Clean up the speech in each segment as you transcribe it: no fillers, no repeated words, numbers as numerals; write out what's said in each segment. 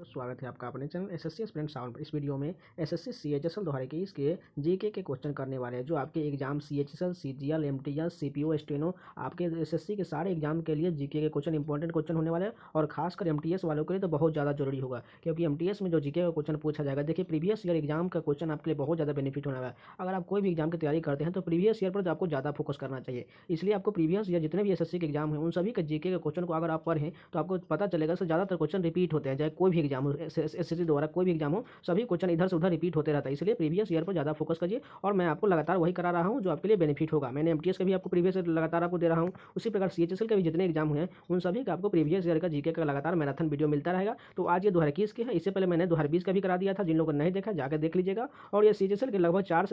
स्वागत है आपका अपने चैनल एसएससी एस्पिरेंट साउंड पर। इस वीडियो में एसएससी सीएचएसएल 2021 के जीके के क्वेश्चन करने वाले हैं, जो आपके exam CHSL, CGL, MTS, CPO, steno, आपके एसएससी के सारे एग्जाम के लिए जीके के क्वेश्चन इंपॉर्टेंट क्वेश्चन होने वाले हैं। और खासकर एमटीएस वालों के लिए तो बहुत ज़्यादा जरूरी होगा, क्योंकि एमटीएस में जो जीके का क्वेश्चन पूछा जाएगा, देखिए प्रीवियस ईयर एग्जाम का क्वेश्चन आपके लिए बहुत ज़्यादा बेनिफिट होने वाला है। अगर आप कोई भी एग्जाम की तैयारी करते हैं तो प्रीवियस ईयर पर तो आपको ज़्यादा फोकस करना चाहिए। इसलिए आपको प्रीवियस ईयर जितने भी एसएससी के एग्जाम हैं उन सभी के जीके के क्वेश्चन को अगर आप पढ़ें तो आपको पता चलेगा कि ज़्यादातर क्वेश्चन रिपीट होते हैं। चाहे कोई भी एग्जाम हो, एसएससी द्वारा कोई भी एग्जाम हो, सभी क्वेश्चन इधर से उधर रिपीट होते रहता है। इसलिए प्रीवियस ईयर पर ज़्यादा फोकस करिए, और मैं आपको लगातार वही करा रहा हूँ जो आपके लिए बेनिफिट होगा। मैंने एमटीएस का भी आपको प्रीवियस ईयर लगातार आपको दे रहा हूँ, उसी प्रकार सीएचएसएल के भी जितने एग्जाम हैं उन सभी का आपको प्रीवियस ईयर का जीके का लगातार मैराथन वीडियो मिलता रहेगा। तो आज ये 2021 की है, इससे पहले मैंने 2020 का भी करा दिया था। जिन लोगों ने नहीं देखा जाकर देख लीजिएगा। और ये सीएचएसएल के लगभग 4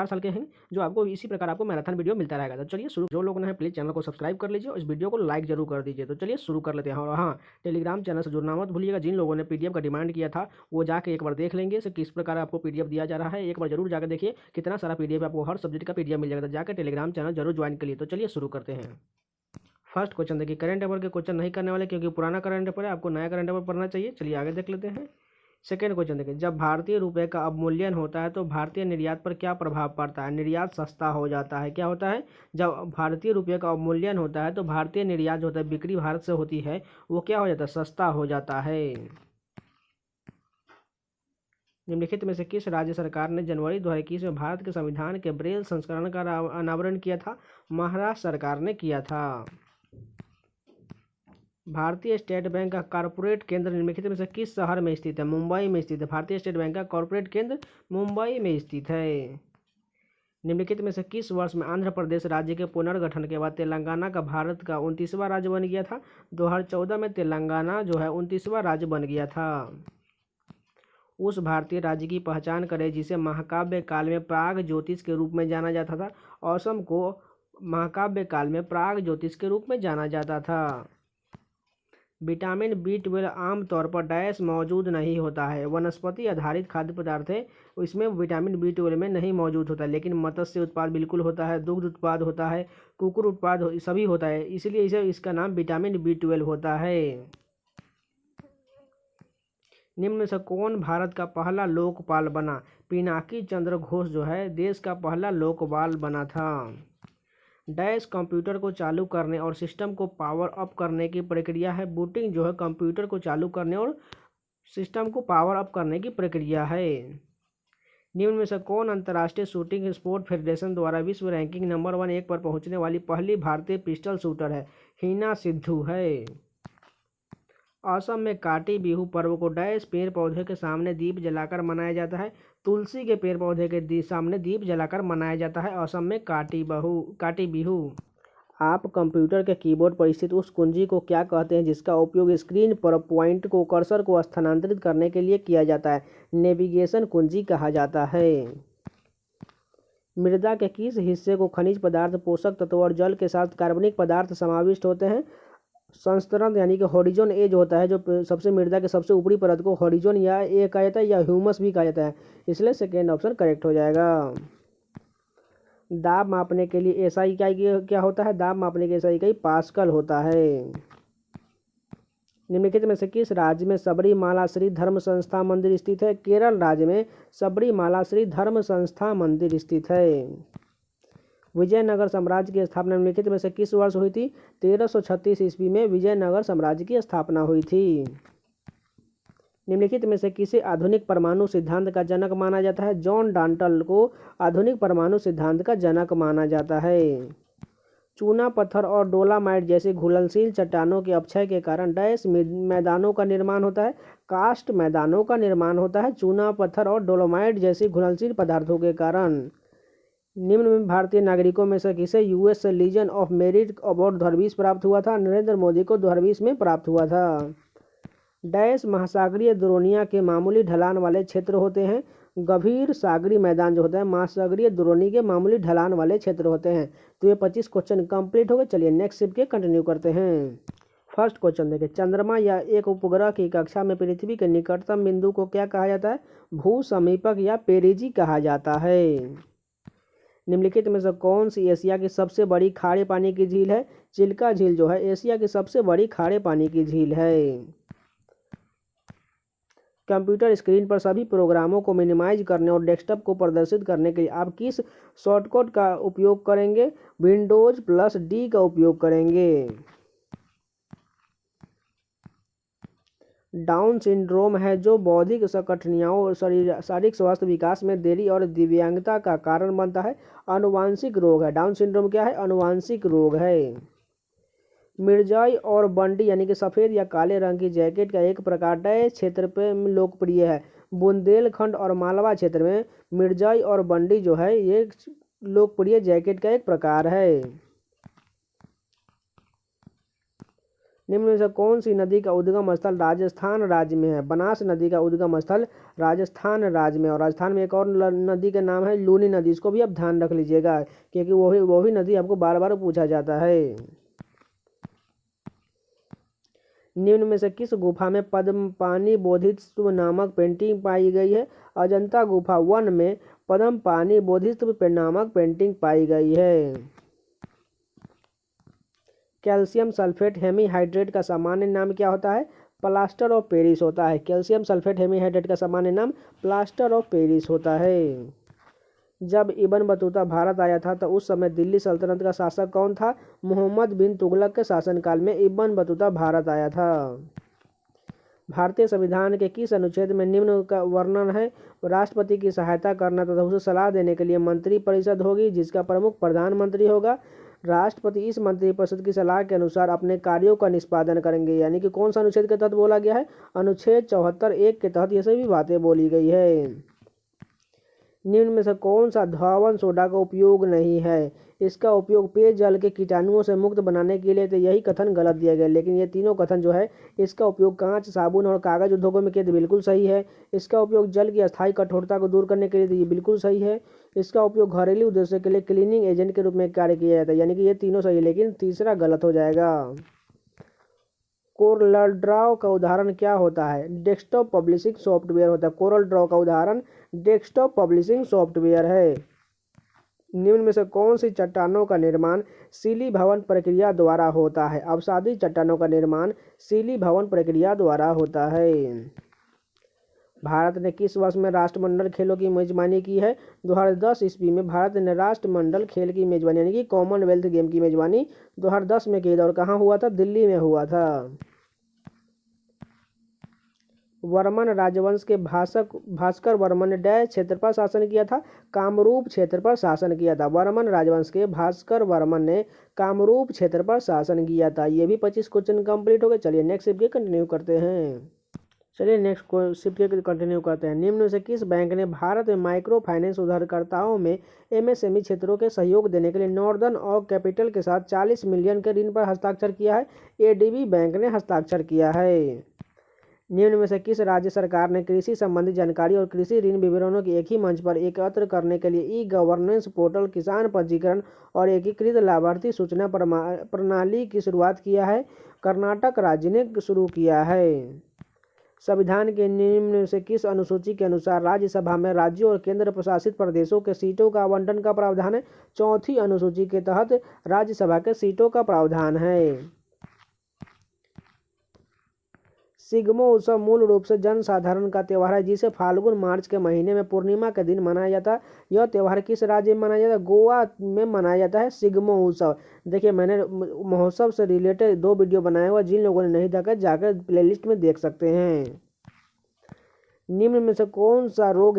साल के हैं, जो आपको इसी प्रकार आपको मैराथन वीडियो मिलता रहेगा। तो चलिए शुरू, जो लोग ने प्लीज चैनल को सब्सक्राइब कर लीजिए और इस वीडियो को लाइक जरूर कर दीजिए। तो चलिए शुरू कर लेते हैं। और हाँ, टेलीग्राम चैनल से जुड़ना मत भूलिएगा। जिन लोगों ने पीडीएफ का डिमांड किया था वो जाके एक बार देख लेंगे इसे किस प्रकार आपको पीडीएफ दिया जा रहा है। एक बार जरूर जाकर देखिए, कितना सारा पीडीएफ आपको हर सब्जेक्ट का पीडीएफ मिल जाएगा। तो जाकर टेलीग्राम चैनल जरूर ज्वाइन करिए। तो चलिए शुरू करते हैं। फर्स्ट क्वेश्चन देखिए, करंट अफेयर के क्वेश्चन नहीं करने वाले, क्योंकि पुराना करंट अफेयर है, आपको नया करंट अफेयर पढ़ना चाहिए। चलिए आगे देख लेते हैं। सेकेंड क्वेश्चन देखिए, जब भारतीय रुपए का अवमूल्यन होता है तो भारतीय निर्यात पर क्या प्रभाव पड़ता है? निर्यात सस्ता हो जाता है। क्या होता है? जब भारतीय रुपये का अवमूल्यन होता है तो भारतीय निर्यात जो होता है, बिक्री भारत से होती है, वो क्या हो जाता है? सस्ता हो जाता है। निम्नलिखित में से किस राज्य सरकार ने जनवरी 2021 में भारत के संविधान के ब्रेल संस्करण का अनावरण किया था? महाराष्ट्र सरकार ने किया था। भारतीय स्टेट बैंक का कॉर्पोरेट केंद्र निम्नलिखित में से किस शहर में स्थित है? मुंबई में स्थित है। भारतीय स्टेट बैंक का कॉर्पोरेट केंद्र मुंबई में स्थित है। निम्नलिखित में से किस वर्ष में आंध्र प्रदेश राज्य के पुनर्गठन के बाद तेलंगाना का भारत का 29वां राज्य बन गया था? 2014 में तेलंगाना जो है 29वां राज्य बन गया था। उस भारतीय राज्य की पहचान करें जिसे महाकाव्य काल में प्राग ज्योतिष के रूप में जाना जाता था। असम को महाकाव्य काल में प्राग ज्योतिष के रूप में जाना जाता था। विटामिन B12 आमतौर पर डैश मौजूद नहीं होता है। वनस्पति आधारित खाद्य पदार्थ है, इसमें विटामिन B12 में नहीं मौजूद होता है, लेकिन मत्स्य उत्पाद बिल्कुल होता है, दुग्ध उत्पाद होता है, कुकुर उत्पाद सभी होता है, इसलिए इसका नाम विटामिन B12 होता है। निम्न में से कौन भारत का पहला लोकपाल बना? पिनाकी चंद्र घोष जो है देश का पहला लोकपाल बना था। डैश कंप्यूटर को चालू करने और सिस्टम को पावर अप करने की प्रक्रिया है। बूटिंग जो है कंप्यूटर को चालू करने और सिस्टम को पावर अप करने की प्रक्रिया है। निम्न में से कौन अंतर्राष्ट्रीय शूटिंग स्पोर्ट फेडरेशन द्वारा विश्व रैंकिंग नंबर 1 पर पहुंचने वाली पहली भारतीय पिस्टल शूटर है? हिना सिद्धू है। असम में काटी बिहू पर्व को डैश पेड़ पौधे के सामने दीप जलाकर मनाया जाता है? तुलसी के पेड़ पौधे के सामने दीप जलाकर मनाया जाता है असम में काटी बिहू। आप कंप्यूटर के कीबोर्ड पर स्थित उस कुंजी को क्या कहते हैं जिसका उपयोग स्क्रीन पर पॉइंट को कर्सर को स्थानांतरित करने के लिए किया जाता है? नेविगेशन कुंजी कहा जाता है। मृदा के किस हिस्से को खनिज पदार्थ, पोषक तत्व और जल के साथ कार्बनिक पदार्थ समाविष्ट होते हैं? संस्तरण यानी कि हॉरिजॉन एज होता है, जो सबसे मृदा के सबसे ऊपरी परत को हॉरिजॉन या ए कहा जाता है, या ह्यूमस भी कहा जाता है, इसलिए सेकेंड ऑप्शन करेक्ट हो जाएगा। दाब मापने के लिए एसआई इकाई क्या होता है? दाब मापने की एसआई इकाई पास्कल होता है। निम्नलिखित में से किस राज्य में सबरीमाला श्री धर्म संस्था मंदिर स्थित है? केरल राज्य में सबरीमाला श्री धर्म संस्था मंदिर स्थित है। विजयनगर साम्राज्य की स्थापना निम्नलिखित में से किस वर्ष हुई थी? 1336 ईस्वी में विजयनगर साम्राज्य की स्थापना हुई थी। निम्नलिखित में से किसे आधुनिक परमाणु सिद्धांत का जनक माना जाता है? जॉन डाल्टन को आधुनिक परमाणु सिद्धांत का जनक माना जाता है। चूना पत्थर और डोलामाइट जैसी घुलनशील चट्टानों के अपक्षय के कारण डैश मैदानों का निर्माण होता है? कास्ट मैदानों का निर्माण होता है चूना पत्थर और डोलामाइट जैसी घुलनशील पदार्थों के कारण। निम्न में भारतीय नागरिकों में से किसे यूएस से लीजन ऑफ मेरिट अवार्ड 2020 प्राप्त हुआ था? नरेंद्र मोदी को 2020 में प्राप्त हुआ था। डैश महासागरीय द्रोणियां के मामूली ढलान वाले क्षेत्र होते हैं? गंभीर सागरी मैदान जो होता है महासागरीय द्रोणी के मामूली ढलान वाले क्षेत्र होते हैं। तो ये 25 क्वेश्चन कंप्लीट हो गए। चलिए नेक्स्ट शिफ्ट के कंटिन्यू करते हैं। फर्स्ट क्वेश्चन देखिए, चंद्रमा या एक उपग्रह की कक्षा में पृथ्वी के निकटतम बिंदु को क्या कहा जाता है? भू समीपक या पेरिजी कहा जाता है। निम्नलिखित में से कौन सी एशिया की सबसे बड़ी खारे पानी की झील है? चिल्का झील जो है एशिया की सबसे बड़ी खारे पानी की झील है। कंप्यूटर स्क्रीन पर सभी प्रोग्रामों को मिनिमाइज करने और डेस्कटॉप को प्रदर्शित करने के लिए आप किस शॉर्टकट का उपयोग करेंगे? विंडोज+D का उपयोग करेंगे। डाउन सिंड्रोम है जो बौद्धिक कठिनाइयों और शारीरिक स्वास्थ्य विकास में देरी और दिव्यांगता का कारण बनता है। आनुवांशिक रोग है। डाउन सिंड्रोम क्या है? आनुवांशिक रोग है। मिर्जाई और बंडी यानी कि सफ़ेद या काले रंग की जैकेट का एक प्रकार डय क्षेत्र पे लोकप्रिय है। बुंदेलखंड और मालवा क्षेत्र में मिर्जाई और बंडी जो है ये लोकप्रिय जैकेट का एक प्रकार है। निम्न में से कौन सी नदी का उद्गम स्थल राजस्थान राज्य में है? बनास नदी का उद्गम स्थल राजस्थान राज्य में। और राजस्थान में एक और नदी का नाम है लूनी नदी। इसको भी आप ध्यान रख लीजिएगा क्योंकि वही नदी आपको बार बार पूछा जाता है। निम्न में से किस गुफा में पद्मपानी बोधिसत्व नामक पेंटिंग पाई गई है? अजंता गुफा 1 में पद्मपानी बोधिसत्व नामक पेंटिंग पाई गई है। कैल्शियम सल्फेट हेमीहाइड्रेट का सामान्य नाम क्या होता है? प्लास्टर ऑफ पेरिस होता है। कैल्शियम सल्फेट हेमीहाइड्रेट का सामान्य नाम प्लास्टर ऑफ पेरिस होता है। जब इब्न बतूता भारत आया था तो उस समय दिल्ली सल्तनत का शासक कौन था? मोहम्मद बिन तुगलक के शासनकाल में इब्न बतूता भारत आया था। भारतीय संविधान के किस अनुच्छेद में निम्न का वर्णन है? राष्ट्रपति की सहायता करना तथा उसे सलाह देने के लिए मंत्री परिषद होगी जिसका प्रमुख प्रधानमंत्री होगा। राष्ट्रपति इस मंत्रिपरिषद की सलाह के अनुसार अपने कार्यों का निष्पादन करेंगे। यानी कि कौन सा अनुच्छेद के तहत बोला गया है? अनुच्छेद 74(1) के तहत ये सभी बातें बोली गई है। निम्न में से कौन सा धावन सोडा का उपयोग नहीं है? इसका उपयोग पेयजल के कीटाणुओं से मुक्त बनाने के लिए, तो यही कथन गलत दिया गया। लेकिन ये तीनों कथन जो है इसका उपयोग कांच, साबुन और कागज उद्योगों में किया तो बिल्कुल सही है। इसका उपयोग जल की अस्थायी कठोरता को दूर करने के लिए तो ये बिल्कुल सही है। इसका उपयोग घरेलू उद्देश्य के लिए क्लीनिंग एजेंट के रूप में कार्य किया जाता है। यानी कि ये तीनों सही है लेकिन तीसरा गलत हो जाएगा। कोरल ड्रॉ का उदाहरण क्या होता है? डेस्कटॉप पब्लिशिंग सॉफ्टवेयर होता है। कोरल ड्रॉ का उदाहरण डेस्कटॉप पब्लिशिंग सॉफ्टवेयर है। निम्न में से कौन सी चट्टानों का निर्माण शिलीभवन प्रक्रिया द्वारा होता है? अवसादी चट्टानों का निर्माण शिलीभवन प्रक्रिया द्वारा होता है। भारत ने किस वर्ष में राष्ट्रमंडल खेलों की मेजबानी की है? 2010 ईस्वी में भारत ने राष्ट्रमंडल खेल की मेजबानी यानी कि कॉमनवेल्थ गेम की मेजबानी 2010 में की और कहाँ हुआ था? दिल्ली में हुआ था। वर्मन राजवंश के भास्कर वर्मन ने डय क्षेत्र पर शासन किया था? कामरूप क्षेत्र पर शासन किया था। वर्मन राजवंश के भास्कर वर्मन ने कामरूप क्षेत्र पर शासन किया था। ये भी 25 क्वेश्चन कंप्लीट हो गए। चलिए नेक्स्ट शिफ्ट के कंटिन्यू करते हैं। निम्न में से किस बैंक ने भारत में माइक्रो फाइनेंस उधारकर्ताओं में एमएसएमई क्षेत्रों के सहयोग देने के लिए नॉर्दर्न ऑक कैपिटल के साथ 40 मिलियन के ऋण पर हस्ताक्षर किया है? एडीबी बैंक ने हस्ताक्षर किया है। निम्न में से किस राज्य सरकार ने कृषि संबंधी जानकारी और कृषि ऋण विवरणों की एक ही मंच पर एकत्र करने के लिए ई गवर्नेंस पोर्टल, किसान पंजीकरण और एकीकृत लाभार्थी सूचना प्रणाली की शुरुआत किया है? कर्नाटक राज्य ने शुरू किया है। संविधान के निम्न से किस अनुसूची के अनुसार राज्यसभा में राज्यों और केंद्र प्रशासित प्रदेशों के सीटों का आवंटन का प्रावधान है? चौथी अनुसूची के तहत राज्यसभा के सीटों का प्रावधान है। सिग्मो उत्सव मूल रूप से जनसाधारण का त्यौहार है जिसे फाल्गुन मार्च के महीने में पूर्णिमा के दिन मनाया जाता है। यह त्यौहार किस राज्य में मनाया जाता है? गोवा में मनाया जाता है सिग्मो उत्सव। देखिए मैंने महोत्सव से रिलेटेड 2 वीडियो बनाया हुआ, जिन लोगों ने नहीं देखा जाकर प्लेलिस्ट में देख सकते हैं। निम्न में से कौन सा रोग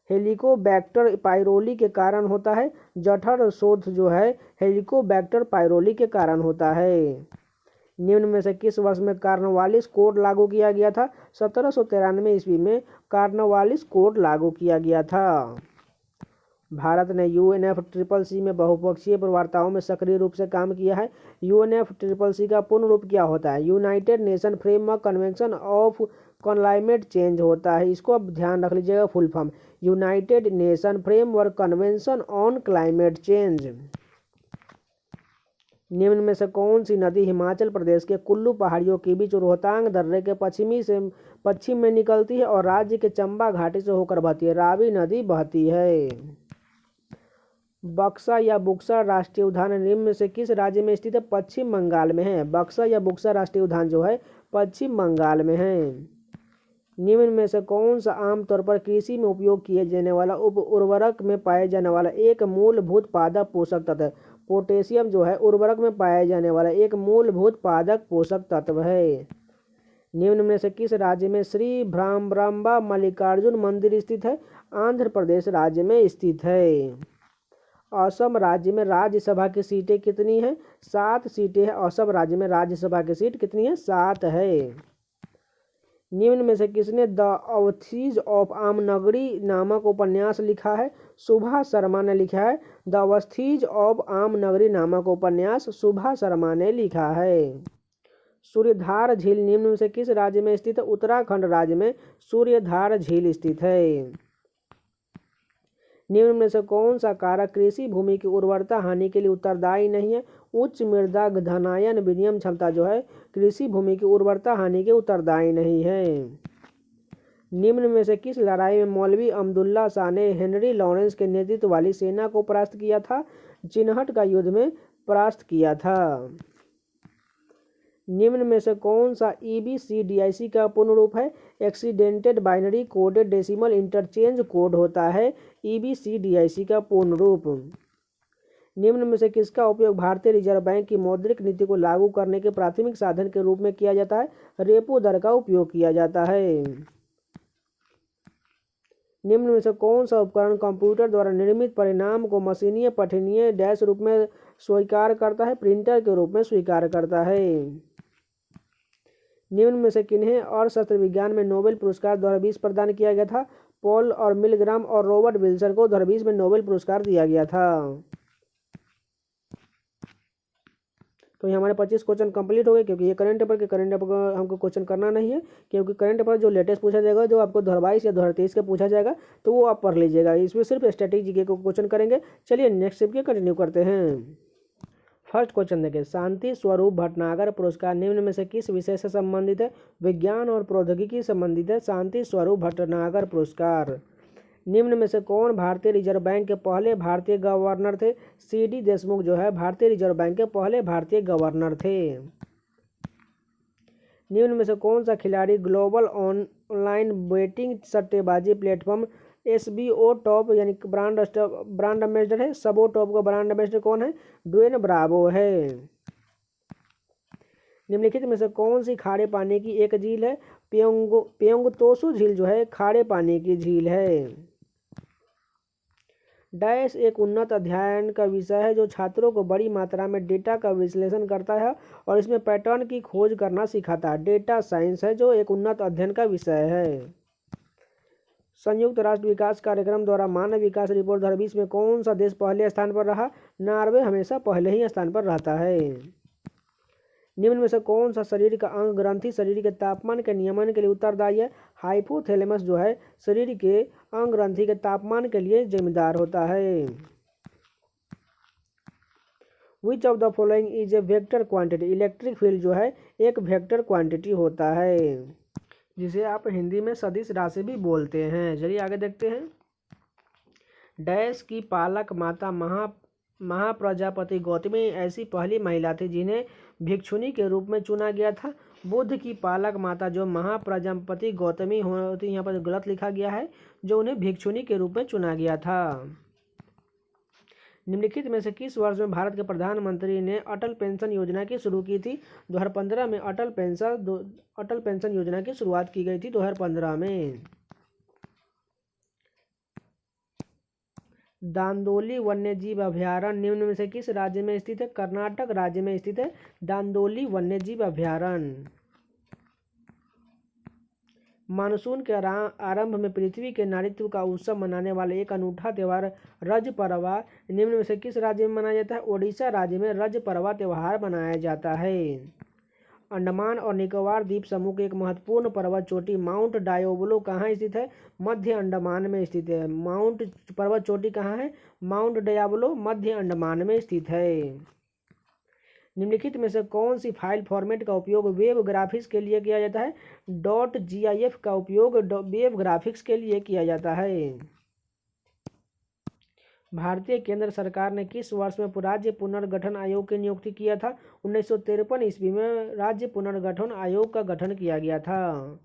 हेलिकोबैक्टर पायरोली के कारण होता है? जठर शोथ जो है हेलिकोबैक्टर पायरोली के कारण होता है। निम्न में से किस वर्ष में कार्नवालिस कोड लागू किया गया था? 1793 ईस्वी में कार्नवालिस कोड लागू किया गया था। भारत ने UNFCCC में बहुपक्षीय वार्ताओं में सक्रिय रूप से काम किया है। UNFCCC का पूर्ण रूप क्या होता है? United nation framework convention of climate change होता है। इसको अब ध्यान रख लीजिएगा, full form United nation framework convention on climate change. निम्न में से कौन सी नदी हिमाचल प्रदेश के कुल्लू पहाड़ियों के बीच रोहतांग दर्रे के पश्चिम में निकलती है और राज्य के चंबा घाटी से होकर बहती है? रावी नदी बहती है। बक्सा या बुक्सा राष्ट्रीय उद्यान निम्न में से किस राज्य में स्थित है? पश्चिम बंगाल में है। बक्सा या बुक्सा राष्ट्रीय उद्यान जो है पश्चिम बंगाल में है। निम्न में से कौन सा आमतौर पर कृषि में उपयोग किए जाने वाला उप उर्वरक में पाए जाने वाला एक मूलभूत पादप पोषक तत्व है? पोटेशियम जो है उर्वरक में पाए जाने वाला एक मूलभूत पादप पोषक तत्व है। निम्न में से किस राज्य में श्री भ्रामरांबा मल्लिकार्जुन मंदिर स्थित है? आंध्र प्रदेश राज्य में स्थित है। असम राज्य में राज्यसभा की सीटें कितनी हैं? 7 सीटें हैं। असम राज्य में राज्यसभा की सीट कितनी है? 7 है। निम्न में से किसने द अवस्थीज ऑफ आमनगरी नामक उपन्यास लिखा है? सुभाष शर्मा ने लिखा है। द अवस्थीज ऑफ आमनगरी नामक उपन्यास सुभाष शर्मा ने लिखा है। सूर्यधार झील निम्न में से किस राज्य में स्थित है? उत्तराखंड राज्य में सूर्यधार झील स्थित है। निम्न में से कौन सा कारक कृषि भूमि की उर्वरता हानि के लिए उत्तरदायी नहीं है? उच्च मृदा घनायन विनिमय क्षमता जो है कृषि भूमि की उर्वरता हानि के उत्तरदायी नहीं है। निम्न में से किस लड़ाई में मौलवी अब्दुल्ला शाह ने हेनरी लॉरेंस के नेतृत्व वाली सेना को परास्त किया था? चिन्हट का युद्ध में परास्त किया था। निम्न में से कौन सा EBCDIC का पूर्ण रूप है? Accidented binary coded decimal interchange code होता है EBCDIC का पूर्ण रूप। निम्न में से किसका उपयोग भारतीय रिजर्व बैंक की मौद्रिक नीति को लागू करने के प्राथमिक साधन के रूप में किया जाता है? रेपो दर का उपयोग किया जाता है। निम्न में से कौन सा उपकरण कंप्यूटर द्वारा निर्मित परिणाम को मशीनीय पठनीय डैश रूप में स्वीकार करता है? प्रिंटर के रूप में स्वीकार करता है। निम्न में से किन्हें अर्थशास्त्र विज्ञान में नोबेल पुरस्कार 2020 प्रदान किया गया था? पॉल और मिलग्राम और रॉबर्ट विल्सन को 2020 में नोबेल पुरस्कार दिया गया था। तो ये हमारे 25 क्वेश्चन कंप्लीट हो गए, क्योंकि ये करंट अफेयर हमको क्वेश्चन करना नहीं है, क्योंकि करंट अफेयर जो लेटेस्ट पूछा जाएगा, जो आपको 2022 या 2023 का पूछा जाएगा, तो वो आप पढ़ लीजिएगा। इसमें सिर्फ स्टैटिक जीके को क्वेश्चन करेंगे। चलिए नेक्स्ट स्टेप के कंटिन्यू करते हैं। फर्स्ट क्वेश्चन देखिए, शांति स्वरूप भटनागर पुरस्कार निम्न में से किस विषय से संबंधित है? विज्ञान और प्रौद्योगिकी संबंधित है शांति स्वरूप भटनागर पुरस्कार। निम्न में से कौन भारतीय रिजर्व बैंक के पहले भारतीय गवर्नर थे? CD देशमुख जो है भारतीय रिजर्व बैंक के पहले भारतीय गवर्नर थे। निम्न में से कौन सा खिलाड़ी ग्लोबल ऑनलाइन बेटिंग सट्टेबाजी प्लेटफॉर्म SBO टॉप यानी ब्रांड एम्बेसडर है? सबो टॉप का ब्रांड एम्बेसडर कौन है? ड्वेन ब्रावो है। निम्नलिखित में से कौन सी खारे पानी की एक झील है? प्योंगतोसु झील जो है खारे पानी की झील है। डैश एक उन्नत अध्ययन का विषय है जो छात्रों को बड़ी मात्रा में डेटा का विश्लेषण करता है और इसमें पैटर्न की खोज करना सिखाता है। डेटा साइंस है जो एक उन्नत अध्ययन का विषय है। संयुक्त राष्ट्र विकास कार्यक्रम द्वारा मानव विकास रिपोर्ट 2020 में कौन सा देश पहले स्थान पर रहा? नॉर्वे हमेशा पहले ही स्थान पर रहता है। निम्न में से कौन सा शरीर का अंग ग्रंथि शरीर के तापमान के नियमन के लिए उत्तरदायी है? हाइपोथैलेमस जो है शरीर के अंग ग्रंथि के तापमान के लिए जिम्मेदार होता है। विच of the following is a vector quantity? Electric field जो है एक वेक्टर क्वांटिटी होता है, जिसे आप हिंदी में सदिश राशि भी बोलते हैं। चलिए आगे देखते हैं। डैश की पालक माता महाप्रजापति गौतमी ऐसी पहली महिला थी जिन्हें भिक्षुनी के रूप में चुना गया था। बुद्ध की पालक माता जो महाप्रजापति गौतमी होती, यहाँ पर गलत लिखा गया है, जो उन्हें भिक्षुनी के रूप में चुना गया था। निम्नलिखित में से किस वर्ष में भारत के प्रधानमंत्री ने अटल पेंशन योजना की शुरू की थी? 2015 में अटल पेंशन योजना की शुरुआत की गई थी 2015 में। दांदोली वन्यजीव अभयारण्य निम्न में से किस राज्य में स्थित है? कर्नाटक राज्य में स्थित है दांदोली वन्यजीव अभयारण्य। मानसून के आरंभ में पृथ्वी के नारित्व का उत्सव मनाने वाले एक अनूठा त्यौहार रज पर्वा निम्न में से किस राज्य में मनाया जाता है? ओडिशा राज्य में रज पर्वा त्यौहार मनाया जाता है। अंडमान और निकोबार द्वीप समूह की एक महत्वपूर्ण पर्वत चोटी माउंट डायोबलो कहाँ स्थित है? मध्य अंडमान में स्थित है। माउंट पर्वत चोटी कहाँ है? माउंट डायोबलो मध्य अंडमान में स्थित है। निम्नलिखित में से कौन सी फाइल फॉर्मेट का उपयोग वेब ग्राफिक्स के लिए किया जाता है? .gif का उपयोग वेब ग्राफिक्स के लिए किया जाता है। भारतीय केंद्र सरकार ने किस वर्ष में राज्य पुनर्गठन आयोग की नियुक्ति किया था? 1953 ईस्वी में राज्य पुनर्गठन आयोग का गठन किया गया था।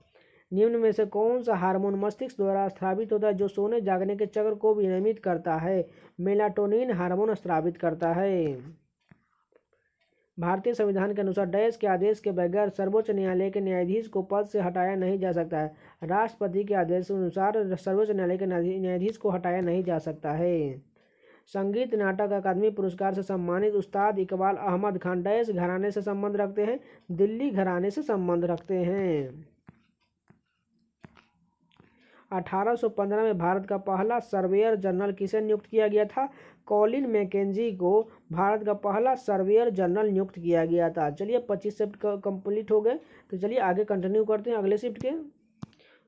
निम्न में से कौन सा हार्मोन मस्तिष्क द्वारा स्रावित होता है जो सोने जागने के चक्र को विनियमित करता है? मेलाटोनिन हार्मोन स्रावित करता है। भारतीय संविधान के अनुसार डैश के आदेश के बगैर सर्वोच्च न्यायालय के न्यायाधीश को पद से हटाया नहीं जा सकता है। राष्ट्रपति के आदेश के अनुसार सर्वोच्च न्यायालय के न्यायाधीश को हटाया नहीं जा सकता है। संगीत नाटक अकादमी पुरस्कार से सम्मानित उस्ताद इकबाल अहमद खान डैश घराने से संबंध रखते हैं? दिल्ली घराने से संबंध रखते हैं। 1815 में भारत का पहला सर्वेयर जनरल किसे नियुक्त किया गया था? कॉलिन मैकेंजी को भारत का पहला सर्वेयर जनरल नियुक्त किया गया था। चलिए 25 शिफ्ट कंप्लीट हो गए, तो चलिए आगे कंटिन्यू करते हैं अगले शिफ्ट के।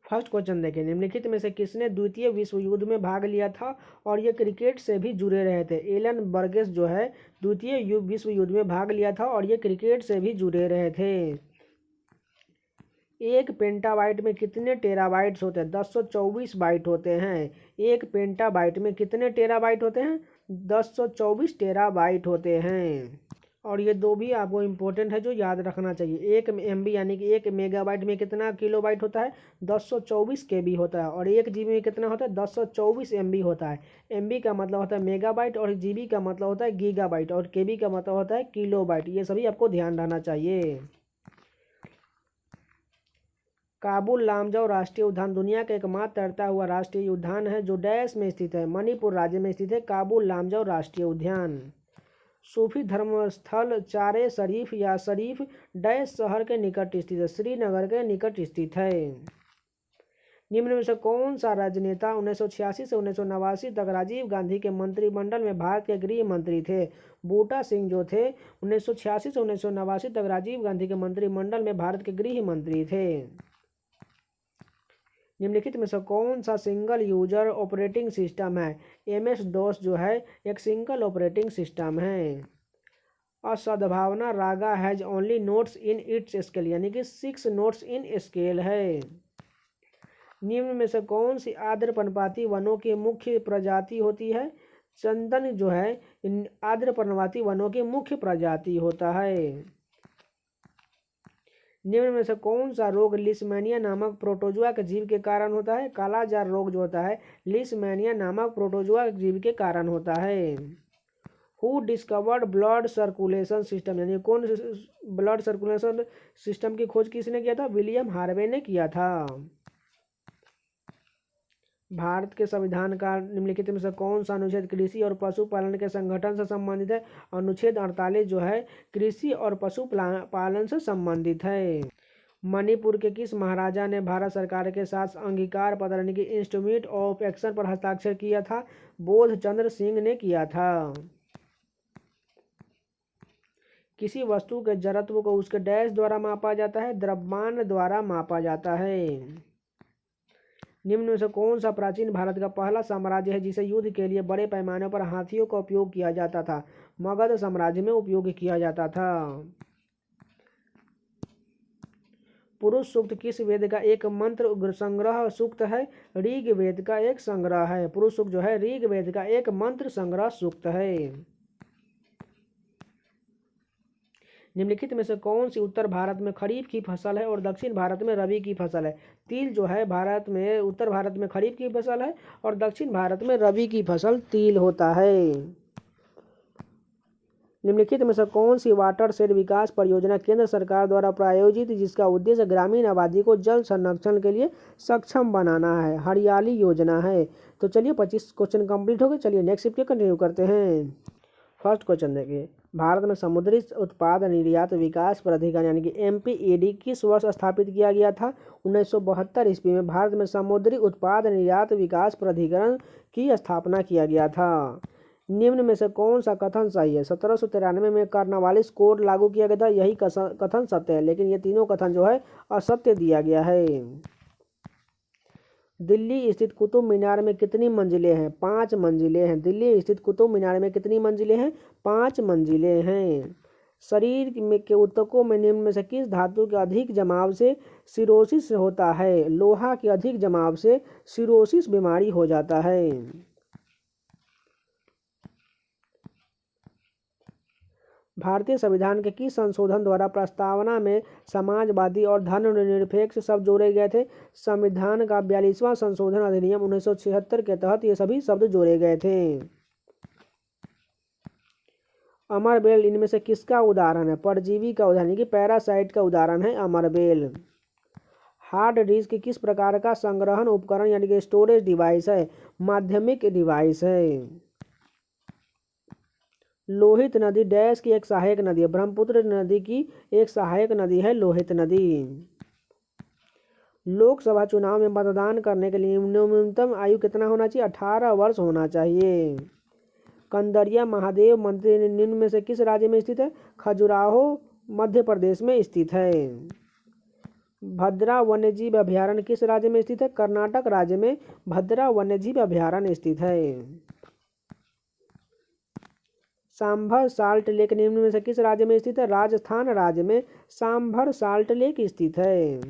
फर्स्ट क्वेश्चन देखिए, निम्नलिखित में से किसने द्वितीय विश्व युद्ध में भाग लिया था और ये क्रिकेट से भी जुड़े रहे थे? एलन बर्गेस जो है द्वितीय विश्व युद्ध में भाग लिया था और ये क्रिकेट से भी जुड़े रहे थे। एक पेंटाबाइट में कितने टेराबाइट्स होते हैं? 1024 बाइट होते हैं। एक पेंटाबाइट में कितने टेराबाइट होते हैं? 1024 टेराबाइट होते हैं। और ये दो भी आपको इम्पोर्टेंट है जो याद रखना चाहिए। एक MB यानी कि एक मेगाबाइट में कितना किलोबाइट होता है? 1024 KB होता है। और एक GB में कितना होता है? 1024 MB होता है। MB का मतलब होता है मेगाबाइट और GB का मतलब होता है गीगाबाइट और KB का मतलब होता है किलोबाइट। ये सभी आपको ध्यान रहना चाहिए। काबुल लामजाओ राष्ट्रीय उद्यान दुनिया का एकमात्र तैरता हुआ राष्ट्रीय उद्यान है जो डैश में स्थित है? मणिपुर राज्य में स्थित है काबुल लामजाओ राष्ट्रीय उद्यान। सूफी धर्मस्थल चारे शरीफ या शरीफ डैश शहर के निकट स्थित है? श्रीनगर के निकट स्थित है। निम्न में से कौन सा राजनेता 1986 से 1989 तक राजीव गांधी के मंत्रिमंडल में भारत के गृह मंत्री थे? बूटा सिंह जो थे 1986 से 1989 तक राजीव गांधी के मंत्रिमंडल में भारत के गृह मंत्री थे। निम्नलिखित में से कौन सा सिंगल यूजर ऑपरेटिंग सिस्टम है? MS-DOS जो है एक सिंगल ऑपरेटिंग सिस्टम है। असद्भावना raga has only notes in its scale यानी कि 6 नोट्स इन स्केल है। निम्न में से कौन सी आर्द्र पर्णपाती वनों की मुख्य प्रजाति होती है? चंदन जो है आर्द्र पर्णपाती वनों की मुख्य प्रजाति होता है। निम्न में से कौन सा रोग लिस्मेनिया नामक प्रोटोजुआ के जीव के कारण होता है? कालाजार रोग जो होता है लिस्मेनिया नामक प्रोटोजुआ जीव के कारण होता है। Who discovered blood circulation system यानी कौन ब्लड सर्कुलेशन सिस्टम की खोज किसने किया था? विलियम हार्वे ने किया था। भारत के संविधान का निम्नलिखित में से कौन सा अनुच्छेद कृषि और पशुपालन के संगठन से संबंधित है? अनुच्छेद 48 जो है कृषि और पशुपालन से संबंधित है। मणिपुर के किस महाराजा ने भारत सरकार के साथ अंगीकार पत्र यानी कि इंस्ट्रूमेंट ऑफ एक्शन पर हस्ताक्षर किया था? बोधचंद्र सिंह ने किया था। किसी वस्तु के जड़त्व को उसके डैश द्वारा मापा जाता है? द्रव्यमान द्वारा मापा जाता है। निम्न में से कौन सा प्राचीन भारत का पहला साम्राज्य है जिसे युद्ध के लिए बड़े पैमाने पर हाथियों का उपयोग किया जाता था? मगध साम्राज्य में उपयोग किया जाता था। पुरुष सूक्त किस वेद का एक मंत्र संग्रह सूक्त है? ऋग वेद का एक संग्रह है। पुरुष सूक्त जो है ऋग वेद का एक मंत्र संग्रह सूक्त है। निम्नलिखित में से कौन सी उत्तर भारत में खरीफ की फसल है और दक्षिण भारत में रबी की फसल है? तिल जो है भारत में उत्तर भारत में खरीफ की फसल है और दक्षिण भारत में रबी की फसल तिल होता है। निम्नलिखित में से कौन सी वाटरशेड विकास परियोजना केंद्र सरकार द्वारा प्रायोजित जिसका उद्देश्य ग्रामीण आबादी को जल संरक्षण के लिए सक्षम बनाना है? हरियाली योजना है। तो चलिए 25 क्वेश्चन कंप्लीट हो गए। चलिए नेक्स्ट शिफ्ट कंटिन्यू करते हैं। फर्स्ट क्वेश्चन देखिए, भारत में समुद्री उत्पाद निर्यात विकास प्राधिकरण यानी कि MPED किस वर्ष स्थापित किया गया था? 1972 ईस्वी में भारत में समुद्री उत्पाद निर्यात विकास प्राधिकरण की स्थापना किया गया था। निम्न में से कौन सा कथन सही है? 1793 में कार्नवालिस कोड लागू किया गया था, यही कथन सत्य है, लेकिन ये तीनों कथन जो है असत्य दिया गया है। दिल्ली स्थित कुतुब मीनार में कितनी मंजिलें हैं? 5 मंजिलें हैं। दिल्ली स्थित कुतुब मीनार में कितनी मंजिलें हैं? 5 मंजिलें हैं। शरीर में के ऊतकों में निम्न में से किस धातु के अधिक जमाव से सिरोसिस होता है? लोहा के अधिक जमाव से सिरोसिस बीमारी हो जाता है। भारतीय संविधान के किस संशोधन द्वारा प्रस्तावना में समाजवादी और धर्मनिरपेक्ष शब्द जोड़े गए थे? संविधान का 42वां संशोधन अधिनियम 1976 के तहत ये सभी शब्द जोड़े गए थे। अमरबेल इनमें से किसका उदाहरण है? परजीवी का उदाहरण, यानी कि पैरासाइट का उदाहरण है अमरबेल। हार्ड डिस्क किस प्रकार का संग्रहण उपकरण यानी कि स्टोरेज डिवाइस है? माध्यमिक डिवाइस है। लोहित नदी डैश की एक सहायक नदी है? ब्रह्मपुत्र नदी की एक सहायक नदी है लोहित नदी। लोकसभा चुनाव में मतदान करने के लिए न्यूनतम आयु कितना होना चाहिए? 18 वर्ष होना चाहिए। कंदरिया महादेव मंदिर निम्न में से किस राज्य में स्थित है? खजुराहो मध्य प्रदेश में स्थित है। भद्रा वन्यजीव अभयारण्य किस राज्य में स्थित है? कर्नाटक राज्य में भद्रा वन्यजीव अभयारण्य स्थित है। सांभर साल्ट लेक निम्न में से किस राज्य में स्थित है? राजस्थान राज्य में सांभर साल्ट लेक स्थित है।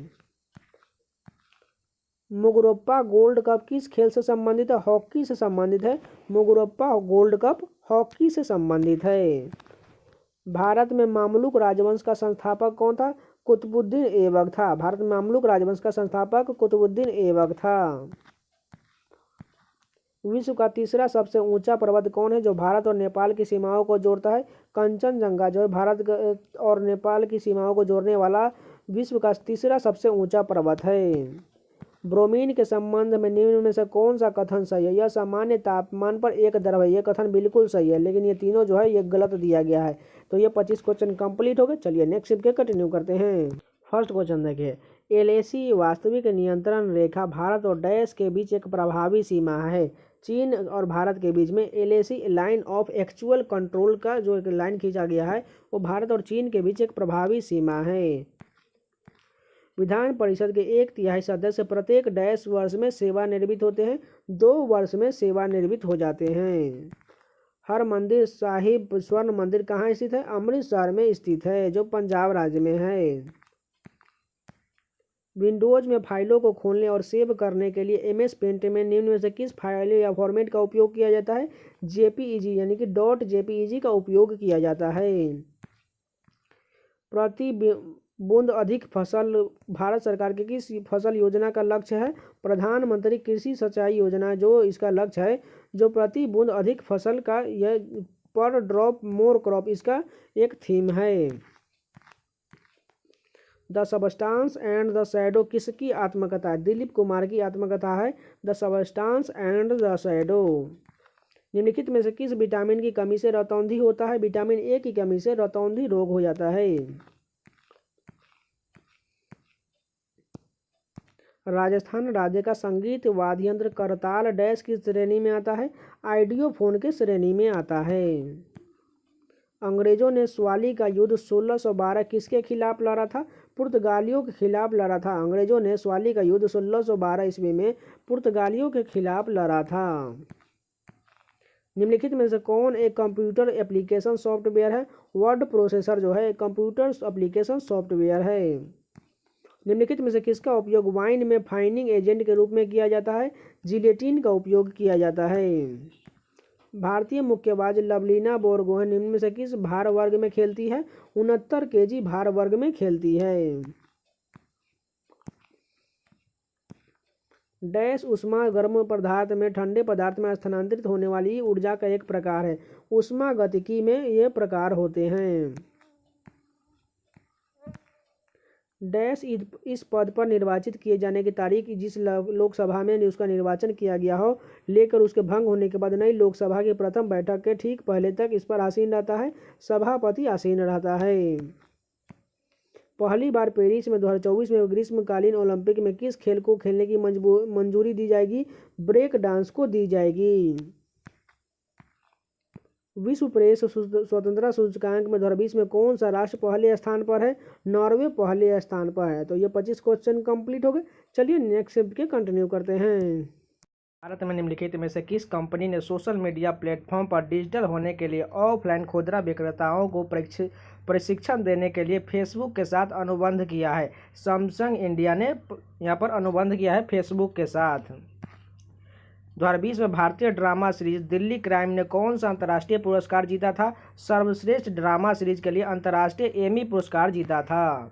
मुगुरुप्पा गोल्ड कप किस खेल से संबंधित है? हॉकी से संबंधित है। मुगुरुप्पा गोल्ड कप हॉकी से संबंधित है। भारत में मामलुक राजवंश का संस्थापक कौन था? कुतुबुद्दीन ऐबक था। भारत में मामलुक राजवंश का संस्थापक कुतुबुद्दीन ऐबक था। विश्व का तीसरा सबसे ऊंचा पर्वत कौन है जो भारत और नेपाल की सीमाओं को जोड़ता है? कंचनजंगा जो है भारत और नेपाल की सीमाओं को जोड़ने वाला विश्व का तीसरा सबसे ऊंचा पर्वत है। ब्रोमीन के संबंध में निम्न में से कौन सा कथन सही है? यह सामान्य तापमान पर एक द्रव है। यह कथन बिल्कुल सही है, लेकिन ये तीनों जो है ये गलत दिया गया है। तो ये 25 क्वेश्चन कंप्लीट हो गए। चलिए नेक्स्ट शिफ्ट के कंटिन्यू करते हैं। फर्स्ट क्वेश्चन देखिए, एलएसी वास्तविक नियंत्रण रेखा भारत और डैश के बीच एक प्रभावी सीमा है। चीन और भारत के बीच में LAC line of actual control का जो एक लाइन खींचा गया है वो भारत और चीन के बीच एक प्रभावी सीमा है। विधान परिषद के 1/3 सदस्य प्रत्येक डैश वर्ष में सेवानिवृत्त होते हैं, 2 वर्ष में सेवानिवृत्त हो जाते हैं। हरमंदिर साहिब स्वर्ण मंदिर कहाँ स्थित है? अमृतसर में स्थित है जो पंजाब राज्य में है। विंडोज में फाइलों को खोलने और सेव करने के लिए एमएस पेंट में निम्न में से किस फाइल या फॉर्मेट का उपयोग किया जाता है? जेपीईजी यानी कि .jpeg का उपयोग किया जाता है। प्रति बूंद अधिक फसल भारत सरकार की किस फसल योजना का लक्ष्य है? प्रधानमंत्री कृषि सिंचाई योजना जो इसका लक्ष्य है, जो प्रति बूंद अधिक फसल का यह पर ड्रॉप मोर क्रॉप इसका एक थीम है। The substance and the shadow किसकी आत्मकथा है? दिलीप कुमार की आत्मकथा है the substance and the shadow. निम्नलिखित में से किस विटामिन की कमी से रतौंधी होता है? विटामिन ए की कमी से रतौंधी रोग हो जाता है। राजस्थान राज्य का संगीत वाद्य यंत्र करताल डैश की श्रेणी में आता है? आइडियोफोन के श्रेणी में आता है। अंग्रेजों ने स्वाली का युद्ध 1612 किसके खिलाफ लड़ा था? पुर्तगालियों के खिलाफ लड़ा था। अंग्रेजों ने स्वाली का युद्ध 1612 ईस्वी में पुर्तगालियों के खिलाफ लड़ा था। निम्नलिखित में से कौन एक कंप्यूटर एप्लीकेशन सॉफ्टवेयर है? वर्ड प्रोसेसर जो है कंप्यूटर एप्लीकेशन सॉफ्टवेयर है। निम्नलिखित में से किसका उपयोग वाइन में फाइनिंग एजेंट के रूप में किया जाता है? जिलेटिन का उपयोग किया जाता है। भारतीय मुक्केबाज लवलीना बोरगोहेन निम्न में से किस भार वर्ग में खेलती है? 69 kg भार वर्ग में खेलती है। डैश ऊष्मा गर्म पदार्थ में ठंडे पदार्थ में स्थानांतरित होने वाली ऊर्जा का एक प्रकार है। ऊष्मागतिकी में ये प्रकार होते हैं। डैश इस पद पर निर्वाचित किए जाने की तारीख जिस लोकसभा में उसका निर्वाचन किया गया हो लेकर उसके भंग होने के बाद नई लोकसभा की प्रथम बैठक के ठीक पहले तक इस पर आसीन रहता है। सभापति आसीन रहता है। पहली बार पेरिस में 2024 में ग्रीष्मकालीन ओलंपिक में किस खेल को खेलने की मंजूरी दी जाएगी? ब्रेक डांस को दी जाएगी। विश्व प्रेस स्वतंत्रता सूचकांक में 2020 में कौन सा राष्ट्र पहले स्थान पर है? नॉर्वे पहले स्थान पर है। तो ये 25 क्वेश्चन कंप्लीट हो गए। चलिए नेक्स्ट शिफ्ट के कंटिन्यू करते हैं। भारत में निम्नलिखित में से किस कंपनी ने सोशल मीडिया प्लेटफॉर्म पर डिजिटल होने के लिए ऑफलाइन खुदरा विक्रेताओं को प्रशिक्षण देने के लिए फेसबुक के साथ अनुबंध किया है? सैमसंग इंडिया ने यहाँ पर अनुबंध किया है फेसबुक के साथ। 2020 में भारतीय ड्रामा सीरीज दिल्ली क्राइम ने कौन सा अंतर्राष्ट्रीय पुरस्कार जीता था? सर्वश्रेष्ठ ड्रामा सीरीज के लिए अंतर्राष्ट्रीय एमी पुरस्कार जीता था।